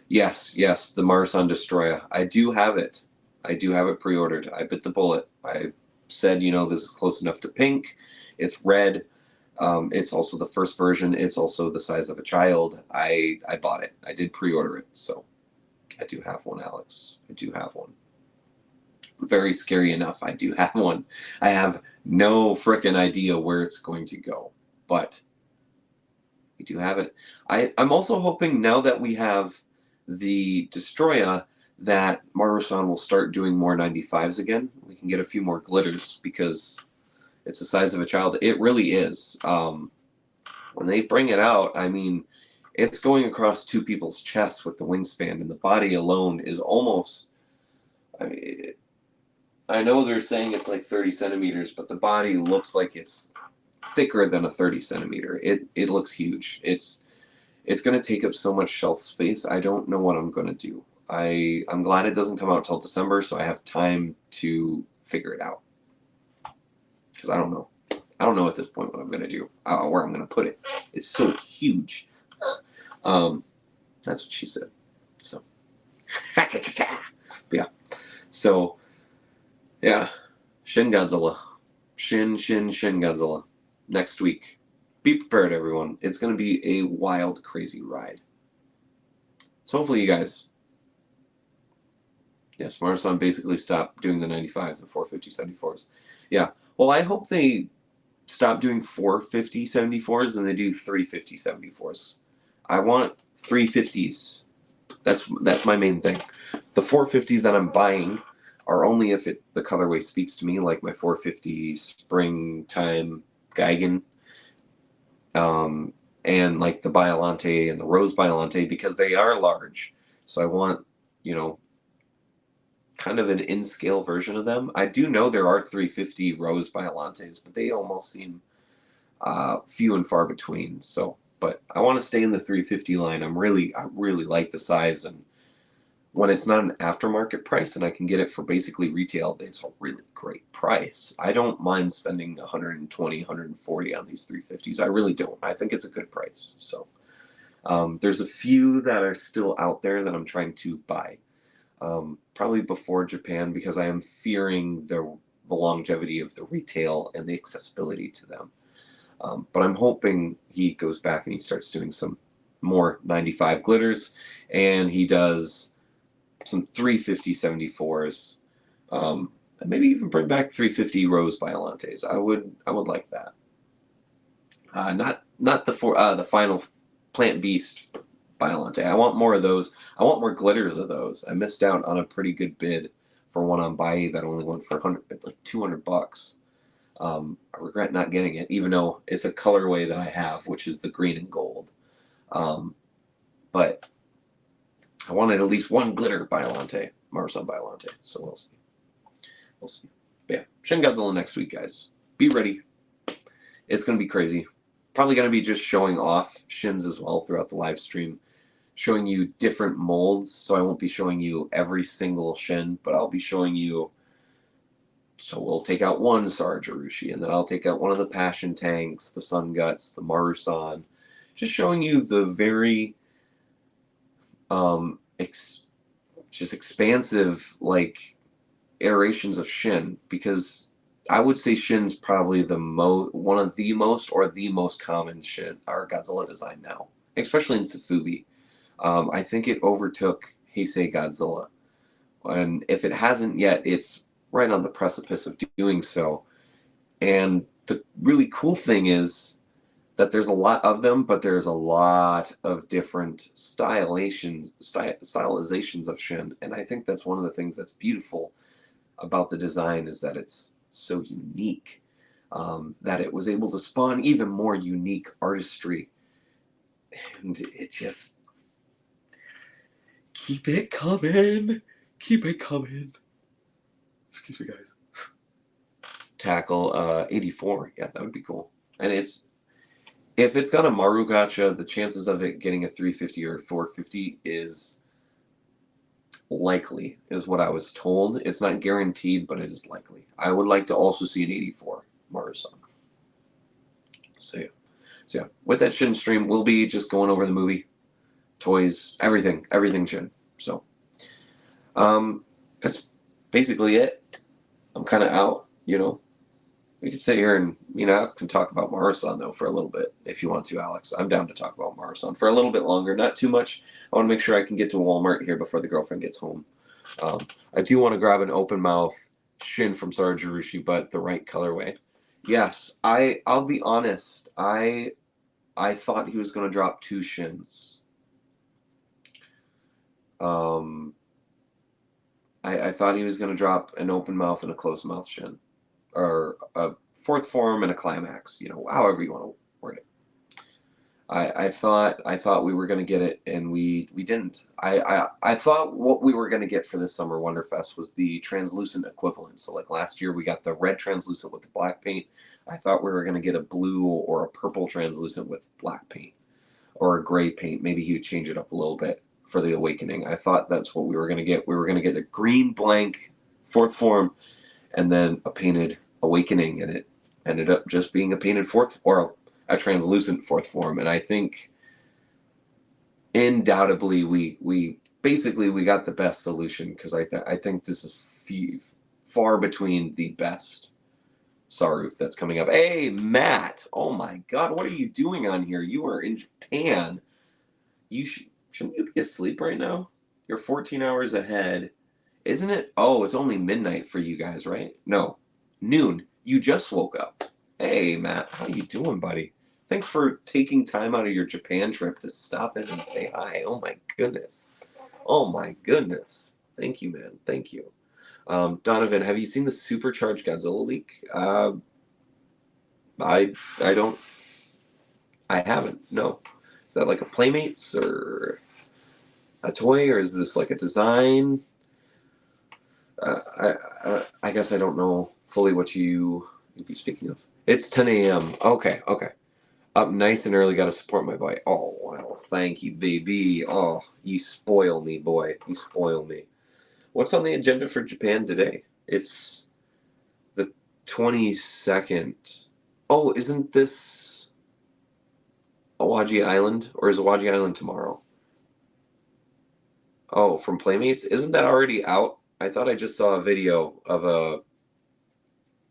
[SPEAKER 1] Yes, the Marathon Destroyer. I do have it. I do have it pre-ordered. I bit the bullet. I said, you know, this is close enough to pink. It's red. It's also the first version. It's also the size of a child. I bought it. I did pre-order it. So I do have one, Alex. I do have one. Very scary enough. I do have one. I have no frickin' idea where it's going to go. But we do have it. I'm also hoping now that we have the Destroyer that Marusan will start doing more 95s again. We can get a few more glitters because it's the size of a child. It really is. When they bring it out, I mean, it's going across two people's chests with the wingspan, and the body alone is almost. I mean, I know they're saying it's like 30 centimeters, but the body looks like it's thicker than a 30 centimeter. It looks huge. It's going to take up so much shelf space. I don't know what I'm going to do. I'm glad it doesn't come out till December, so I have time to figure it out. Because I don't know. I don't know at this point what I'm going to do, where I'm going to put it. It's so huge. That's what she said. So, but yeah. So, yeah. Shin Godzilla. Shin Godzilla. Next week. Be prepared, everyone. It's going to be a wild, crazy ride. So hopefully you guys... Yes, Marathon basically stopped doing the 95s, the 450 74s. Yeah. Well, I hope they stop doing 450 74s and they do 350 74s. I want 350s. That's my main thing. The 450s that I'm buying are only if the colorway speaks to me, like my 450 Springtime Geigen, and like the Biolante and the Rose Biolante, because they are large. So I want, you know, kind of an in-scale version of them. I do know there are 350 Rose Biolantes, but they almost seem few and far between. So, but I want to stay in the 350 line. I really like the size, and when it's not an aftermarket price and I can get it for basically retail, it's a really great price. I don't mind spending 120, 140 on these 350s. I really don't. I think it's a good price. So there's a few that are still out there that I'm trying to buy. Probably before Japan, because I am fearing the longevity of the retail and the accessibility to them. But I'm hoping he goes back and he starts doing some more 95 glitters, and he does some 350 74s, and maybe even bring back 350 Rose Biolantes. I would like that. Not the final Plant Beast Biolante. I want more of those. I want more glitters of those. I missed out on a pretty good bid for one on Bai that only went for like $200. I regret not getting it, even though it's a colorway that I have, which is the green and gold. But I wanted at least one glitter Biolante, Marathon Biolante. So we'll see. We'll see. But yeah, Shin Godzilla next week, guys. Be ready. It's going to be crazy. Probably going to be just showing off Shins as well throughout the live stream, showing you different molds. So I won't be showing you every single Shin, but I'll be showing you. So we'll take out one Sarajarushi, and then I'll take out one of the Passion Tanks, the Sun Guts, the Marusan. Just showing you the very just expansive, like, iterations of Shin, because I would say Shin's probably one of the most or the most common Shin or Godzilla design now, especially in Safubi. I think it overtook Heisei Godzilla, and if it hasn't yet, it's right on the precipice of doing so. And the really cool thing is that there's a lot of them, but there's a lot of different stylizations of Shin, and I think that's one of the things that's beautiful about the design, is that it's so unique, that it was able to spawn even more unique artistry, and it just keep it coming. Excuse me, guys. Tackle 84, yeah, that would be cool. And if it's got a Maru Gacha, the chances of it getting a 350 or 450 is likely, is what I was told. It's not guaranteed, but it is likely. I would like to also see an 84 Maru-san. So yeah, with that Shin stream, we'll be just going over the movie. toys, everything Shin. So, that's basically it. I'm kind of out, you know. We could sit here and, I can talk about Marasan, though, for a little bit, if you want to, Alex. I'm down to talk about Marasan for a little bit longer, not too much. I want to make sure I can get to Walmart here before the girlfriend gets home. I do want to grab an open mouth Shin from Sora Jirushi, but the right colorway. Yes, I'll be honest. I thought he was going to drop 2 Shins. I thought he was going to drop an open mouth and a closed mouth Shin, or a fourth form and a climax. However you want to word it. I thought we were going to get it, and we didn't. I thought what we were going to get for this summer Wonderfest was the translucent equivalent. So like last year we got the red translucent with the black paint. I thought we were going to get a blue or a purple translucent with black paint, or a gray paint. Maybe he would change it up a little bit for the Awakening. I thought that's what we were going to get. We were going to get a green blank fourth form and then a painted Awakening, and it ended up just being a painted fourth, or a translucent fourth form. And I think undoubtedly we got the best solution, because I think this is far between the best Saruth that's coming up. Hey, Matt! Oh my God, what are you doing on here? You are in Japan. Shouldn't you be asleep right now? You're 14 hours ahead, isn't it? Oh, it's only midnight for you guys, right? No, noon. You just woke up. Hey, Matt, how you doing, buddy? Thanks for taking time out of your Japan trip to stop in and say hi. Oh my goodness. Oh my goodness. Thank you, man. Thank you. Donovan, have you seen the supercharged Godzilla leak? I don't. I haven't. No. Is that like a Playmates or a toy, or is this like a design? I guess I don't know fully what you'd be speaking of. It's 10 a.m. Okay. Up nice and early, got to support my boy. Oh, well, thank you, baby. Oh, you spoil me, boy. You spoil me. What's on the agenda for Japan today? It's the 22nd. Oh, isn't this Awaji Island? Or is Awaji Island tomorrow? Oh, from Playmates? Isn't that already out? I thought I just saw a video of a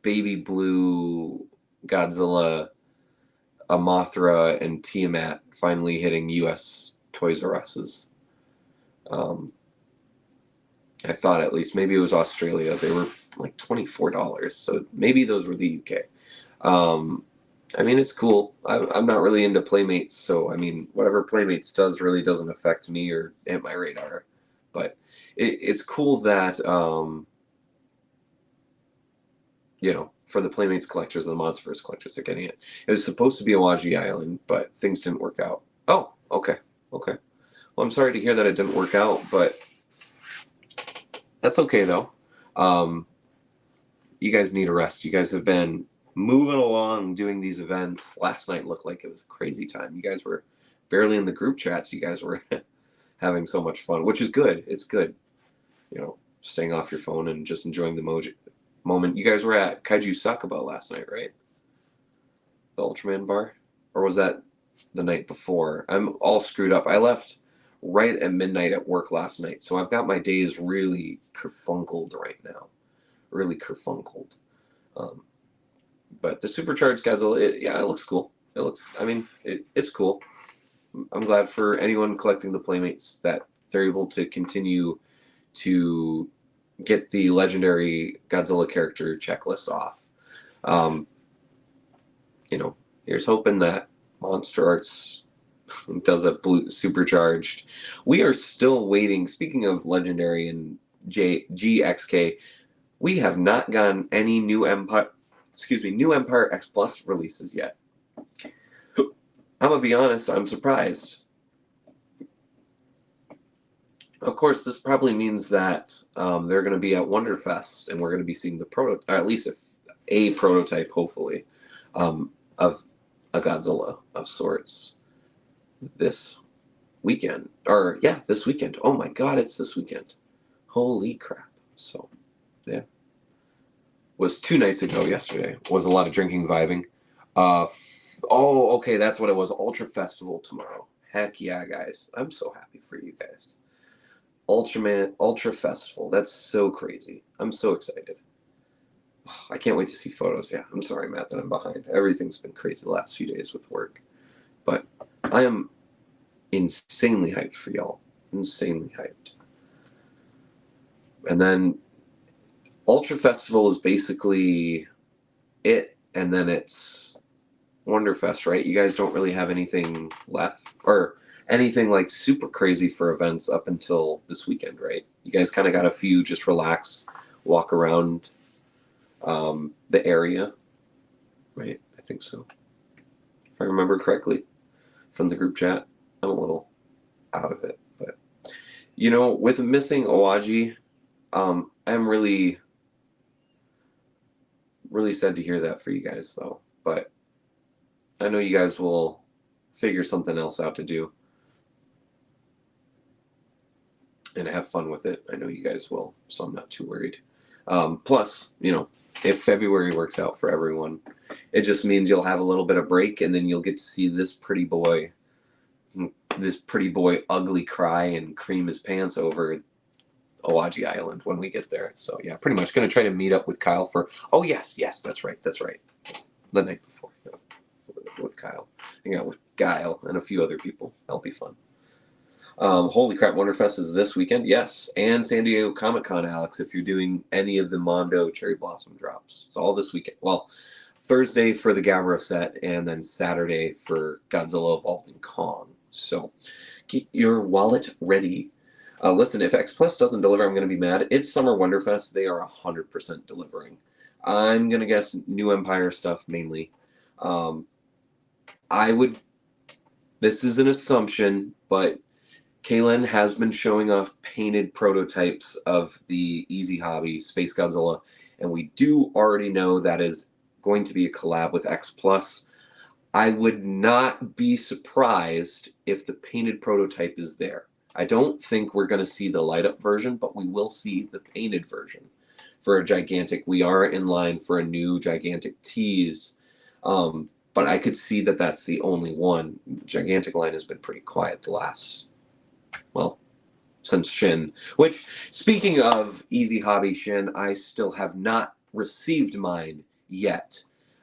[SPEAKER 1] baby blue Godzilla, a Mothra, and Tiamat finally hitting U.S. Toys R Us's. I thought, at least. Maybe it was Australia. They were like $24, so maybe those were the UK. I mean, it's cool. I'm not really into Playmates, so I mean, whatever Playmates does really doesn't affect me or hit my radar. But it's cool that, for the Playmates collectors and the Monsterverse collectors, they're getting it. It was supposed to be Awaji Island, but things didn't work out. Oh, okay. Well, I'm sorry to hear that it didn't work out, but that's okay, though. You guys need a rest. You guys have been moving along doing these events. Last night looked like it was a crazy time. You guys were barely in the group chats. You guys were having so much fun, which is good. It's good, staying off your phone and just enjoying the moment. You guys were at Kaiju Sakaba last night, right? The Ultraman bar? Or was that the night before? I'm all screwed up. I left right at midnight at work last night, so I've got my days really kerfunkled right now. Really kerfunkled. But the supercharged Godzilla, it looks cool. It's cool. I'm glad for anyone collecting the Playmates that they're able to continue to get the legendary Godzilla character checklist off. Here's hoping that Monster Arts does a blue supercharged. We are still waiting. Speaking of legendary and GXK, we have not gotten any new Empire X Plus releases yet. I'm gonna be honest, I'm surprised. Of course, this probably means that they're going to be at Wonderfest, and we're going to be seeing or at least a prototype, hopefully, of a Godzilla of sorts this weekend. This weekend. Oh my God, it's this weekend. Holy crap. So, yeah. Was 2 nights ago yesterday. Was a lot of drinking, vibing. Okay, that's what it was. Ultra Festival tomorrow. Heck yeah, guys. I'm so happy for you guys. Ultra Festival. That's so crazy. I'm so excited. I can't wait to see photos. Yeah, I'm sorry, Matt, that I'm behind. Everything's been crazy the last few days with work. But I am insanely hyped for y'all. Insanely hyped. And then Ultra Festival is basically it, and then it's Wonderfest, right? You guys don't really have anything left, or anything like super crazy for events up until this weekend, right? You guys kind of got a few, just relax, walk around the area, right? I think so. If I remember correctly from the group chat. I'm a little out of it, but with missing Owaji, I'm really, really sad to hear that for you guys, though. But I know you guys will figure something else out to do and have fun with it. I know you guys will, so I'm not too worried. Plus, if February works out for everyone, it just means you'll have a little bit of break, and then you'll get to see this pretty boy ugly cry and cream his pants over Owaji Island when we get there. So yeah, pretty much going to try to meet up with Kyle for. Oh yes, that's right. The night before, with Kyle, hang out with Guile and a few other people. That'll be fun. Holy crap, Wonderfest is this weekend, yes, and San Diego Comic Con, Alex. If you're doing any of the Mondo Cherry Blossom drops, it's all this weekend. Well, Thursday for the Gabra set, and then Saturday for Godzilla Evolved in Kong. So keep your wallet ready. Listen, if X Plus doesn't deliver, I'm going to be mad. It's Summer Wonderfest. They are 100% delivering. I'm going to guess New Empire stuff mainly. This is an assumption, but Kaylin has been showing off painted prototypes of the Easy Hobby Space Godzilla, and we do already know that is going to be a collab with X Plus. I would not be surprised if the painted prototype is there. I don't think we're going to see the light up version, but we will see the painted version for a gigantic. We are in line for a new gigantic tease, but I could see that that's the only one. The gigantic line has been pretty quiet the last, since Shin. Which, speaking of Easy Hobby Shin, I still have not received mine yet.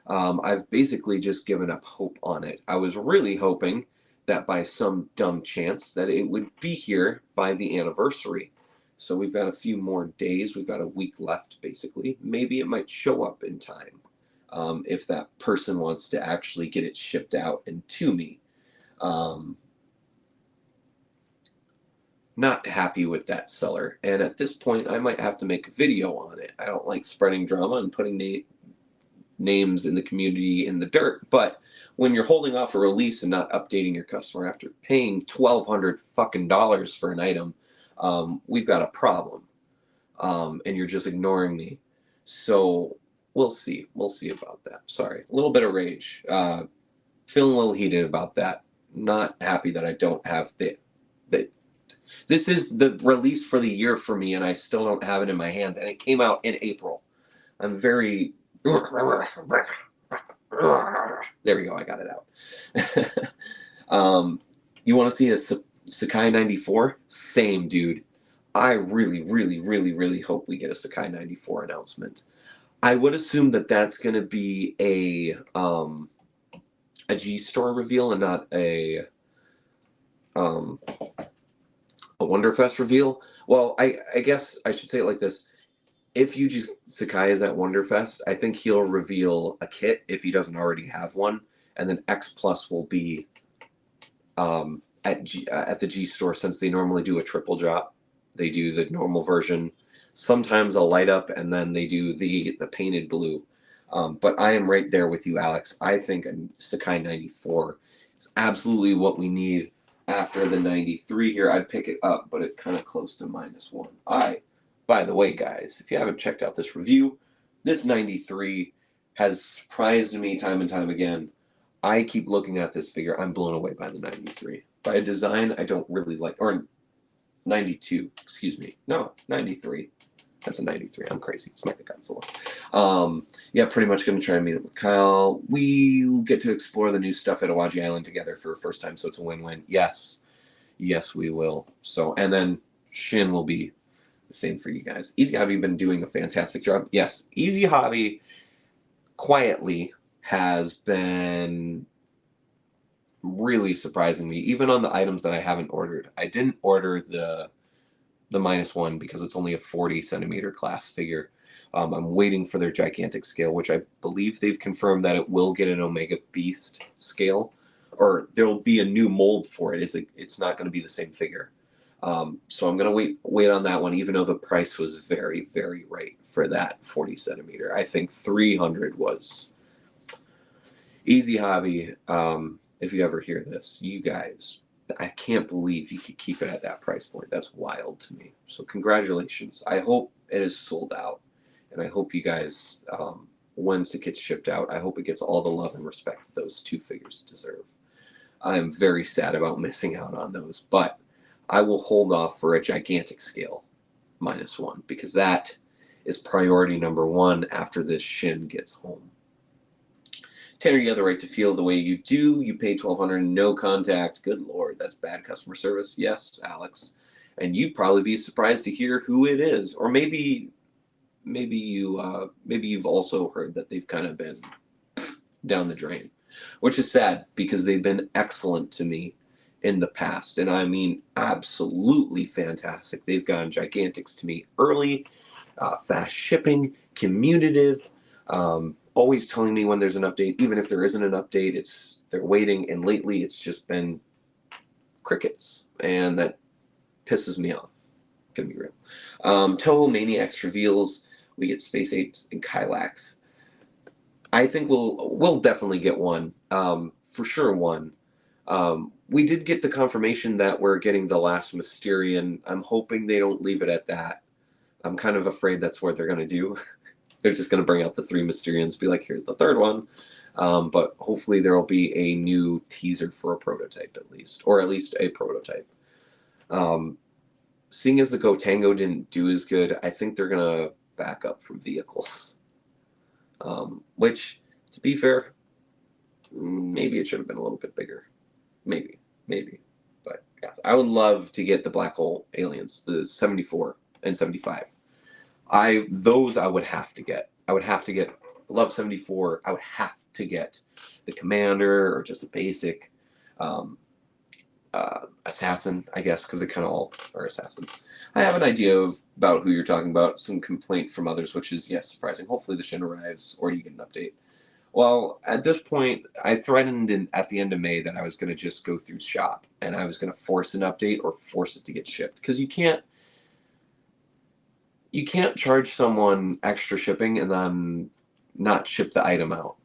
[SPEAKER 1] I've basically just given up hope on it. I was really hoping that by some dumb chance that it would be here by the anniversary. So we've got a few more days. We've got a week left, basically. Maybe it might show up in time if that person wants to actually get it shipped out and to me. Not happy with that seller. And at this point, I might have to make a video on it. I don't like spreading drama and putting names in the community in the dirt, but when you're holding off a release and not updating your customer after paying $1,200 fucking dollars for an item, we've got a problem, and you're just ignoring me. So we'll see about that. Sorry, a little bit of rage, feeling a little heated about that. Not happy that I don't have the this is the release for the year for me, and I still don't have it in my hands, and it came out in April. I'm very there we go. I got it out. You want to see a Sakai 94? Same, dude. I really, really, really, really hope we get a Sakai 94 announcement. I would assume that that's going to be a G-Store reveal and not a Wonderfest reveal. Well, I guess I should say it like this. If Yuji Sakai is at Wonderfest, I think he'll reveal a kit if he doesn't already have one, and then X Plus will be at the G Store, since they normally do a triple drop. They do the normal version, sometimes a light up, and then they do the painted blue. But I am right there with you, Alex. I think a Sakai 94 is absolutely what we need after the 93 here. I'd pick it up, but it's kind of close to -1. By the way, guys, if you haven't checked out this review, this 93 has surprised me time and time again. I keep looking at this figure. I'm blown away by the 93. By a design I don't really like, or 92, excuse me. No, 93. That's a 93. I'm crazy. It's Mecha Godzilla. Yeah, pretty much going to try and meet up with Kyle. We'll get to explore the new stuff at Awaji Island together for the first time, so it's a win-win. Yes, we will. So, and then Shin will be the same for you guys. Easy Hobby been doing a fantastic job. Yes, Easy Hobby quietly has been really surprising me, even on the items that I haven't ordered. I didn't order the -1 because it's only a 40 centimeter class figure. I'm waiting for their gigantic scale, which I believe they've confirmed that it will get an Omega Beast scale, or there'll be a new mold for it. It's not going to be the same figure. So I'm going to wait on that one, even though the price was very, very right for that 40 centimeter. I think 300 was Easy Hobby. If you ever hear this, you guys, I can't believe you could keep it at that price point. That's wild to me. So congratulations. I hope it is sold out, and I hope you guys, once it gets shipped out, I hope it gets all the love and respect that those two figures deserve. I'm very sad about missing out on those, but I will hold off for a gigantic scale -1 because that is priority number 1 after this Shin gets home. Tanner, you have the right to feel the way you do. You paid $1,200, no contact. Good Lord, that's bad customer service. Yes, Alex. And you'd probably be surprised to hear who it is. Or maybe you've also heard that they've kind of been down the drain, which is sad because they've been excellent to me in the past. And I mean, absolutely fantastic. They've gone gigantics to me early, fast shipping, commutative, always telling me when there's an update. Even if there isn't an update, they're waiting. And lately, it's just been crickets, and that pisses me off. Gonna be real. Toho Maniacs reveals we get Space Apes and Kylax. I think we'll definitely get one. For sure, one. We did get the confirmation that we're getting the last Mysterian. I'm hoping they don't leave it at that. I'm kind of afraid that's what they're gonna do. They're just going to bring out the 3 Mysterians, be like, here's the 3rd one. But hopefully there will be a new teaser for a prototype at least, or at least a prototype. Seeing as the Gotengo didn't do as good, I think they're going to back up from vehicles. Which, to be fair, maybe it should have been a little bit bigger. Maybe. But yeah, I would love to get the Black Hole Aliens, the 74 and 75. Those I would have to get. I would have to get Love 74. I would have to get the Commander or just a basic Assassin, I guess, because they kind of all are Assassins. I have an idea about who you're talking about. Some complaint from others, which is, yes, surprising. Hopefully the Shin arrives or you get an update. Well, at this point, I threatened at the end of May that I was going to just go through shop and I was going to force an update or force it to get shipped, because you can't charge someone extra shipping and then not ship the item out.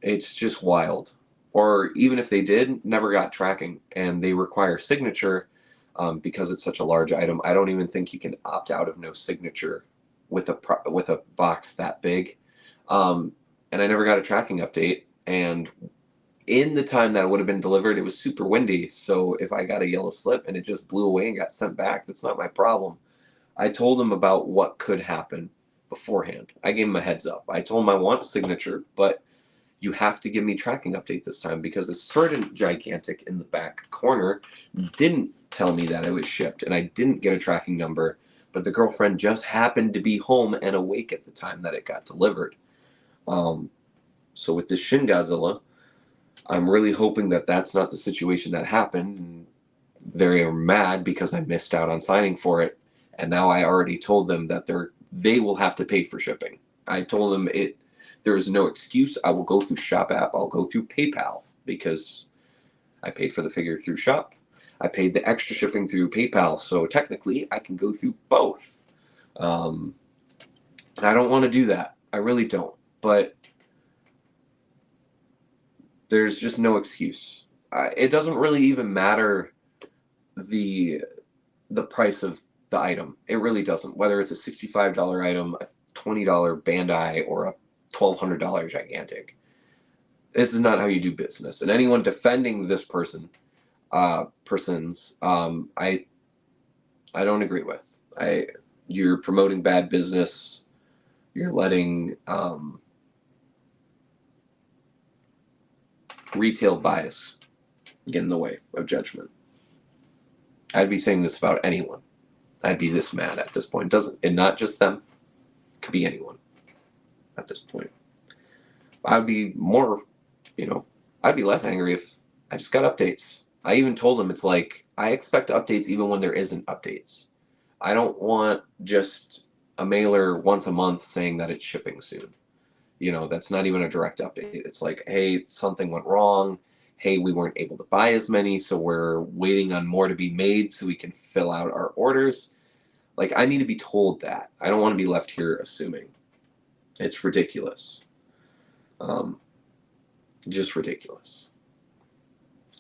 [SPEAKER 1] It's just wild. Or even if they did, never got tracking, and they require signature because it's such a large item. I don't even think you can opt out of no signature with a box that big. And I never got a tracking update. And in the time that it would have been delivered, it was super windy. So if I got a yellow slip and it just blew away and got sent back, that's not my problem. I told him about what could happen beforehand. I gave him a heads up. I told him I want a signature, but you have to give me tracking update this time, because a certain gigantic in the back corner didn't tell me that it was shipped, and I didn't get a tracking number, but the girlfriend just happened to be home and awake at the time that it got delivered. So with this Shin Godzilla, I'm really hoping that that's not the situation that happened, and they're mad because I missed out on signing for it. And now I already told them that they will have to pay for shipping. I told them there is no excuse. I will go through Shop app. I'll go through PayPal, because I paid for the figure through Shop. I paid the extra shipping through PayPal. So technically, I can go through both. And I don't want to do that. I really don't. But there's just no excuse. It doesn't really even matter the price of the item. It really doesn't. Whether it's a $65 item, a $20 Bandai, or a $1,200 gigantic. This is not how you do business. And anyone defending this person's, I don't agree with. you're promoting bad business. You're letting retail bias get in the way of judgment. I'd be saying this about anyone. I'd be this mad at this point. Doesn't, and not just them. It could be anyone at this point. I'd be more, I'd be less angry if I just got updates. I even told them, it's like, I expect updates even when there isn't updates. I don't want just a mailer once a month saying that it's shipping soon. That's not even a direct update. It's like, hey, something went wrong. Hey, we weren't able to buy as many, so we're waiting on more to be made so we can fill out our orders. Like, I need to be told that. I don't want to be left here assuming. It's ridiculous. Just ridiculous.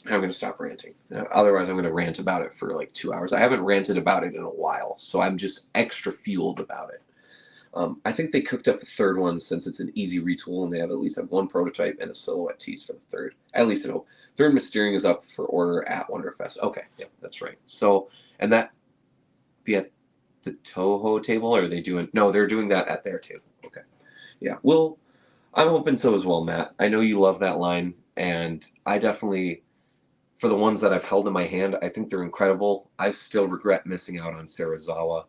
[SPEAKER 1] I'm going to stop ranting. Otherwise, I'm going to rant about it for like 2 hours. I haven't ranted about it in a while, so I'm just extra fueled about it. I think they cooked up the third one since it's an easy retool, and they at least have one prototype and a silhouette tease for the third. At least I hope. Third Mysterium is up for order at Wonderfest. Okay, yeah, that's right. So, and that be at the Toho table, or are they doing? No, they're doing that at their table. Okay, yeah. Well, I'm hoping so as well, Matt. I know you love that line, and I definitely, for the ones that I've held in my hand, I think they're incredible. I still regret missing out on Sarazawa.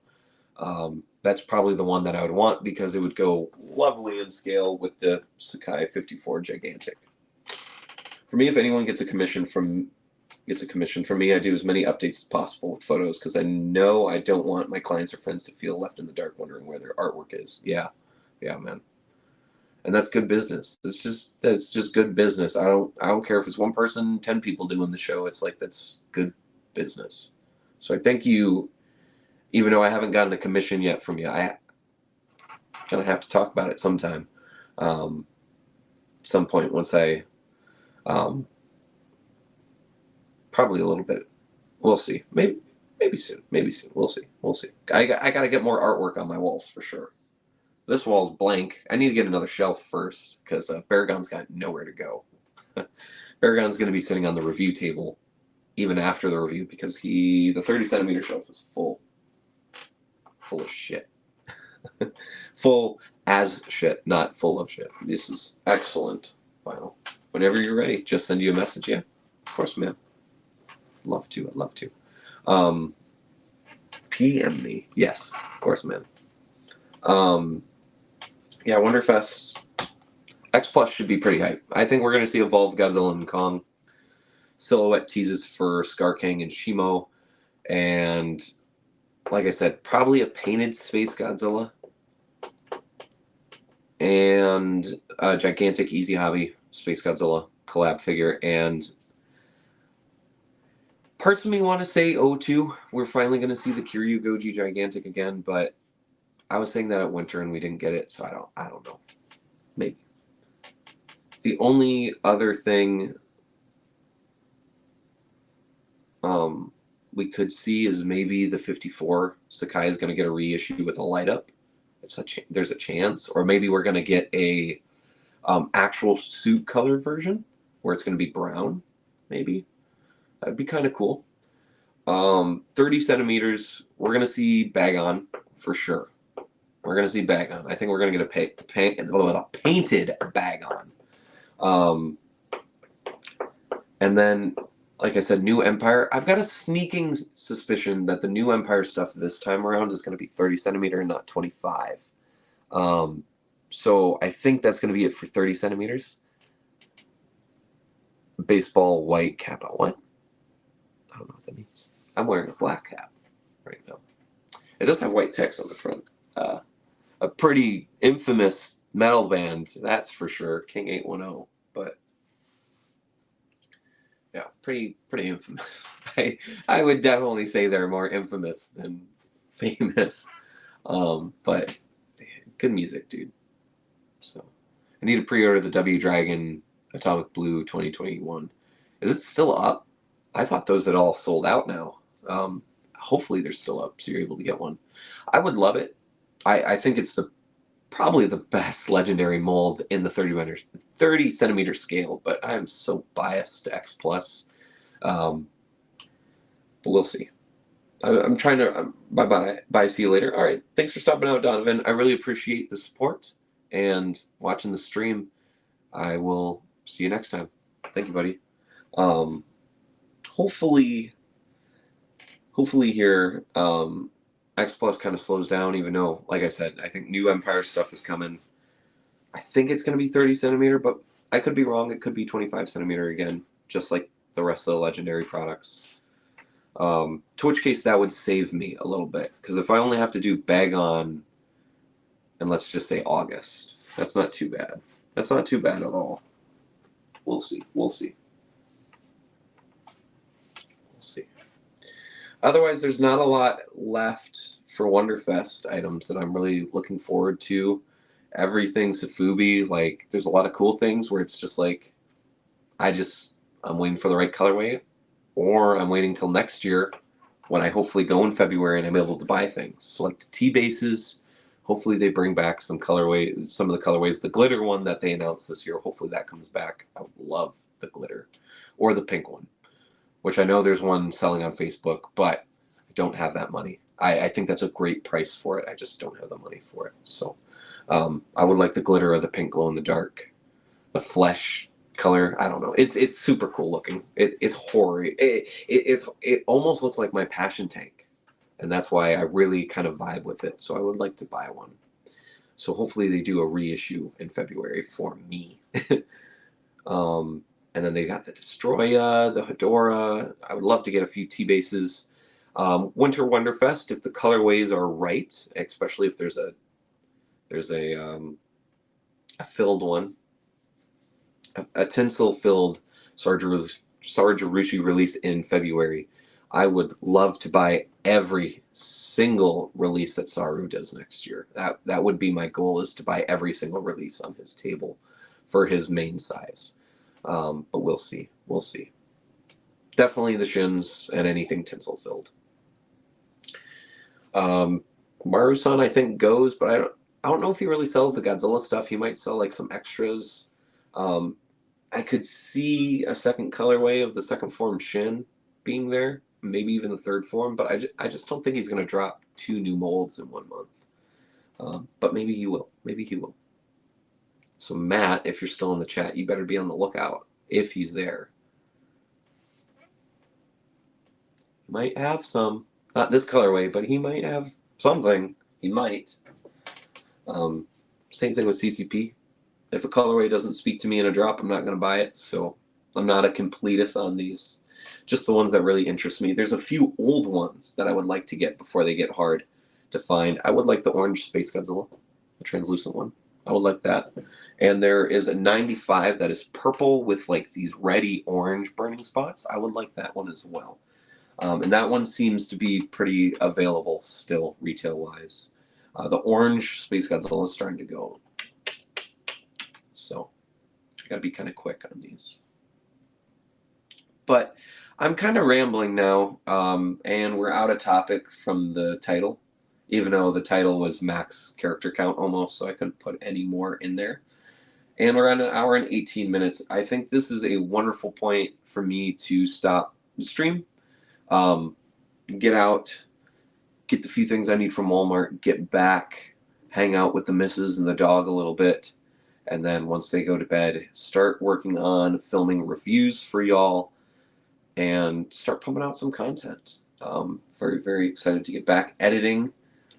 [SPEAKER 1] That's probably the one that I would want because it would go lovely in scale with the Sakai 54 Gigantic. For me, if anyone gets a commission from me, I do as many updates as possible with photos because I know I don't want my clients or friends to feel left in the dark wondering where their artwork is. Yeah, man. And that's good business. That's just good business. I don't care if it's one person, 10 people doing the show. It's like, that's good business. So I thank you. Even though I haven't gotten a commission yet from you, I'm gonna have to talk about it sometime. Some point once I, probably a little bit. We'll see. Maybe soon. We'll see. I got to get more artwork on my walls for sure. This wall's blank. I need to get another shelf first because Baragon's got nowhere to go. Baragon's gonna be sitting on the review table even after the review because the 30 centimeter shelf is full of shit. Full as shit, not full of shit. This is excellent. Final. Whenever you're ready, just send you a message. Yeah, of course, man. I'd love to. PM me. Yes, of course, man. Yeah, Wonderfest X Plus should be pretty hype. I think we're going to see Evolved Godzilla and Kong. Silhouette teases for Scar King and Shimo. And like I said, probably a painted Space Godzilla. And a gigantic Easy Hobby Space Godzilla collab figure. And parts of me want to say O2. We're finally going to see the Kiryu Goji Gigantic again, but I was saying that at Winter and we didn't get it, so I don't know. Maybe. The only other thing we could see is maybe the 54 Sakai is going to get a reissue with a light up. There's a chance, or maybe we're going to get a actual suit color version where it's going to be brown. Maybe that'd be kind of cool. 30 centimeters. We're going to see Bagon for sure. We're going to see Bagon. I think we're going to get a painted Bagon. And then, like I said, New Empire. I've got a sneaking suspicion that the New Empire stuff this time around is going to be 30 centimeter and not 25. So I think that's going to be it for 30 centimeters. Baseball white cap. What? I don't know what that means. I'm wearing a black cap right now. It does have white text on the front. A pretty infamous metal band, that's for sure. King 810. But yeah, pretty infamous. I would definitely say they're more infamous than famous. But good music, dude. So I need to pre-order the W Dragon Atomic Blue 2021. Is it still up? I thought those had all sold out now. Hopefully they're still up, so you're able to get one. I would love it. I think it's probably the best legendary mold in the 30 centimeter scale, but I'm so biased to X Plus. But we'll see. I'm trying to. Bye. Bye. See you later. All right. Thanks for stopping out, Donovan. I really appreciate the support and watching the stream. I will see you next time. Thank you, buddy. Um, hopefully, hopefully here, X Plus kind of slows down. Even though, like I said, I think new Empire stuff is coming. I think it's going to be 30 centimeter, but I could be wrong. It could be 25 centimeter again, just like the rest of the legendary products. To which case that would save me a little bit, because if I only have to do bag on, and let's just say August, that's not too bad. That's not too bad at all. We'll see. We'll see. We'll see. Otherwise, there's not a lot left for Wonderfest items that I'm really looking forward to. Everything Safubi, like, there's a lot of cool things where it's just like, I'm waiting for the right colorway, or I'm waiting till next year when I hopefully go in February and I'm able to buy things. So like the T bases, hopefully they bring back some of the colorways. The glitter one that they announced this year, hopefully that comes back. I would love the glitter, or the pink one, which I know there's one selling on Facebook, but I don't have that money. I think that's a great price for it. I just don't have the money for it. So I would like the glitter or the pink glow in the dark, the flesh color. I don't know. It's super cool looking. It's horror. It almost looks like my passion tank, and that's why I really kind of vibe with it. So I would like to buy one. So hopefully they do a reissue in February for me. And then they got the Destroya, the Hedora. I would love to get a few T bases. Winter Wonderfest, if the colorways are right, especially if there's a filled one, a tinsel filled Sargerushi release in February. I would love to buy every single release that Saru does next year. That would be my goal, is to buy every single release on his table for his main size. But we'll see. We'll see. Definitely the Shins and anything tinsel filled. Maru-san, I think, goes, but I don't know if he really sells the Godzilla stuff. He might sell like some extras. I could see a second colorway of the second form Shin being there, maybe even the third form, but I just don't think he's going to drop 2 new molds in 1 month. But maybe he will. Maybe he will. So Matt, if you're still in the chat, you better be on the lookout if he's there. He might have some, not this colorway, but he might have something. He might. Same thing with CCP. If a colorway doesn't speak to me in a drop, I'm not going to buy it. So I'm not a completist on these. Just the ones that really interest me. There's a few old ones that I would like to get before they get hard to find. I would like the orange Space Godzilla, the translucent one. I would like that. And there is a 95 that is purple with like these reddy orange burning spots. I would like that one as well. And that one seems to be pretty available still retail-wise. The orange Space Godzilla is starting to go. So I gotta be kind of quick on these. But I'm kind of rambling now, and we're out of topic from the title, even though the title was max character count almost, so I couldn't put any more in there. And we're at 1 hour and 18 minutes. I think this is a wonderful point for me to stop the stream, get out, get the few things I need from Walmart, get back, hang out with the missus and the dog a little bit, and then once they go to bed, start working on filming reviews for y'all and start pumping out some content. Very, very excited to get back. Editing,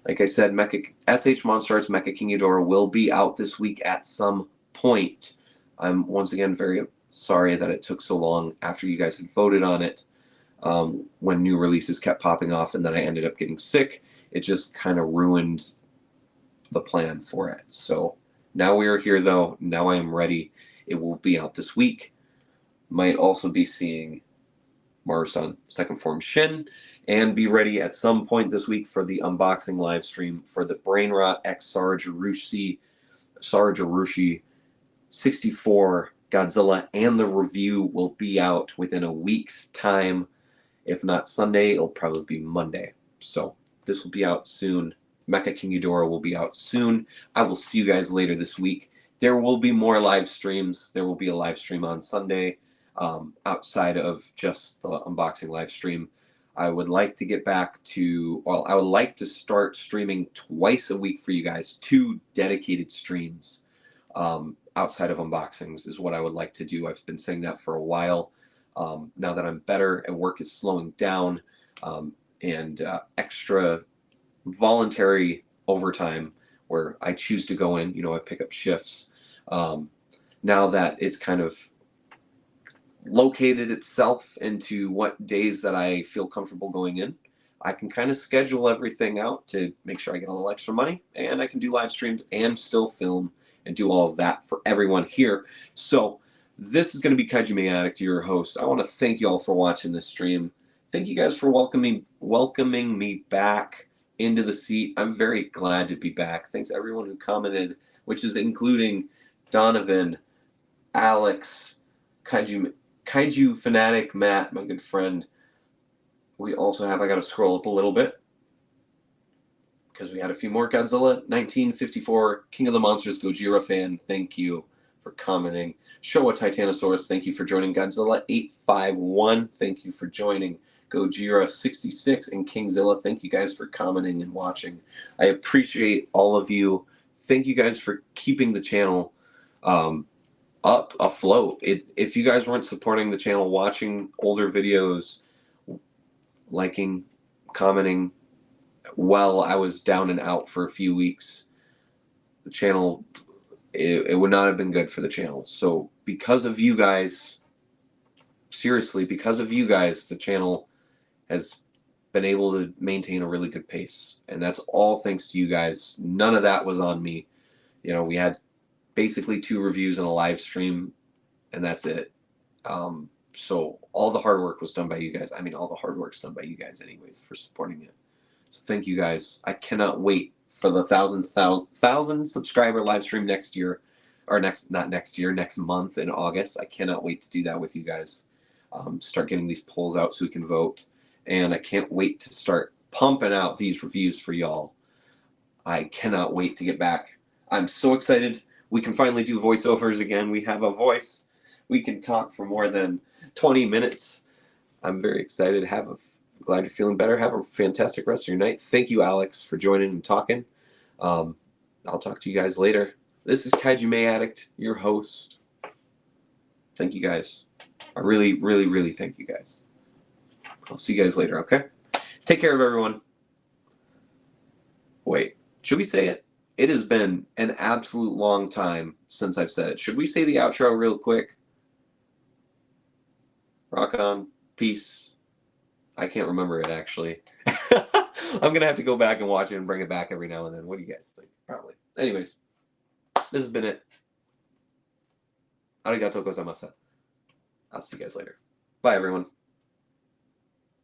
[SPEAKER 1] like I said, SH Monstars Mecha King Ghidorah will be out this week at some point. I'm once again very sorry that it took so long after you guys had voted on it. When new releases kept popping off and then I ended up getting sick, it just kind of ruined the plan for it. So now we are here, though. Now I am ready. It will be out this week. Might also be seeing Maru-san second form Shin, and be ready at some point this week for the unboxing live stream for the Brainrot X Sargerushi 64 Godzilla, and the review will be out within a week's time. If not Sunday, it'll probably be Monday. So this will be out soon. Mecha King Ghidorah will be out soon. I will see you guys later this week. There will be more live streams. There will be a live stream on Sunday outside of just the unboxing live stream. I would like to get back to, well, I would like to start streaming twice a week for you guys, 2 dedicated streams outside of unboxings is what I would like to do. I've been saying that for a while. Now that I'm better and work is slowing down, and extra voluntary overtime where I choose to go in, I pick up shifts. Now that it's kind of located itself into what days that I feel comfortable going in, I can kind of schedule everything out to make sure I get a little extra money, and I can do live streams and still film and do all of that for everyone here. So this is going to be Kaiju Addict, your host. I want to thank you all for watching this stream. Thank you guys for welcoming me back into the seat. I'm very glad to be back. Thanks everyone who commented, which is including Donovan, Alex, Kaiju Fanatic, Matt, my good friend. We also have, I got to scroll up a little bit because we had a few more. Godzilla 1954, King of the Monsters, Gojira fan, thank you for commenting. Showa Titanosaurus, thank you for joining. Godzilla 851, thank you for joining. Gojira 66 and Kingzilla, thank you guys for commenting and watching. I appreciate all of you. Thank you guys for keeping the channel up afloat. If you guys weren't supporting the channel, watching older videos, liking, commenting while I was down and out for a few weeks, the channel, it would not have been good for the channel. So because of you guys, seriously, because of you guys, the channel has been able to maintain a really good pace, and that's all thanks to you guys. None of that was on me. We had basically 2 reviews and a live stream, and that's it. So all the hard work was done by you guys. I mean, all the hard work's done by you guys anyways for supporting it. So thank you guys. I cannot wait for the 1,000 subscriber live stream next year, or not next year, next month in August. I cannot wait to do that with you guys. Start getting these polls out so we can vote. And I can't wait to start pumping out these reviews for y'all. I cannot wait to get back. I'm so excited. We can finally do voiceovers again. We have a voice. We can talk for more than 20 minutes. I'm very excited. Glad you're feeling better. Have a fantastic rest of your night. Thank you, Alex, for joining and talking. I'll talk to you guys later. This is Kaiju Addict, your host. Thank you guys. I really, really, really thank you guys. I'll see you guys later, okay? Take care of everyone. Wait, should we say it? It has been an absolute long time since I've said it. Should we say the outro real quick? Rock on. Peace. I can't remember it, actually. I'm going to have to go back and watch it and bring it back every now and then. What do you guys think? Probably. Anyways, this has been it. Arigatou gozaimasu. I'll see you guys later. Bye, everyone.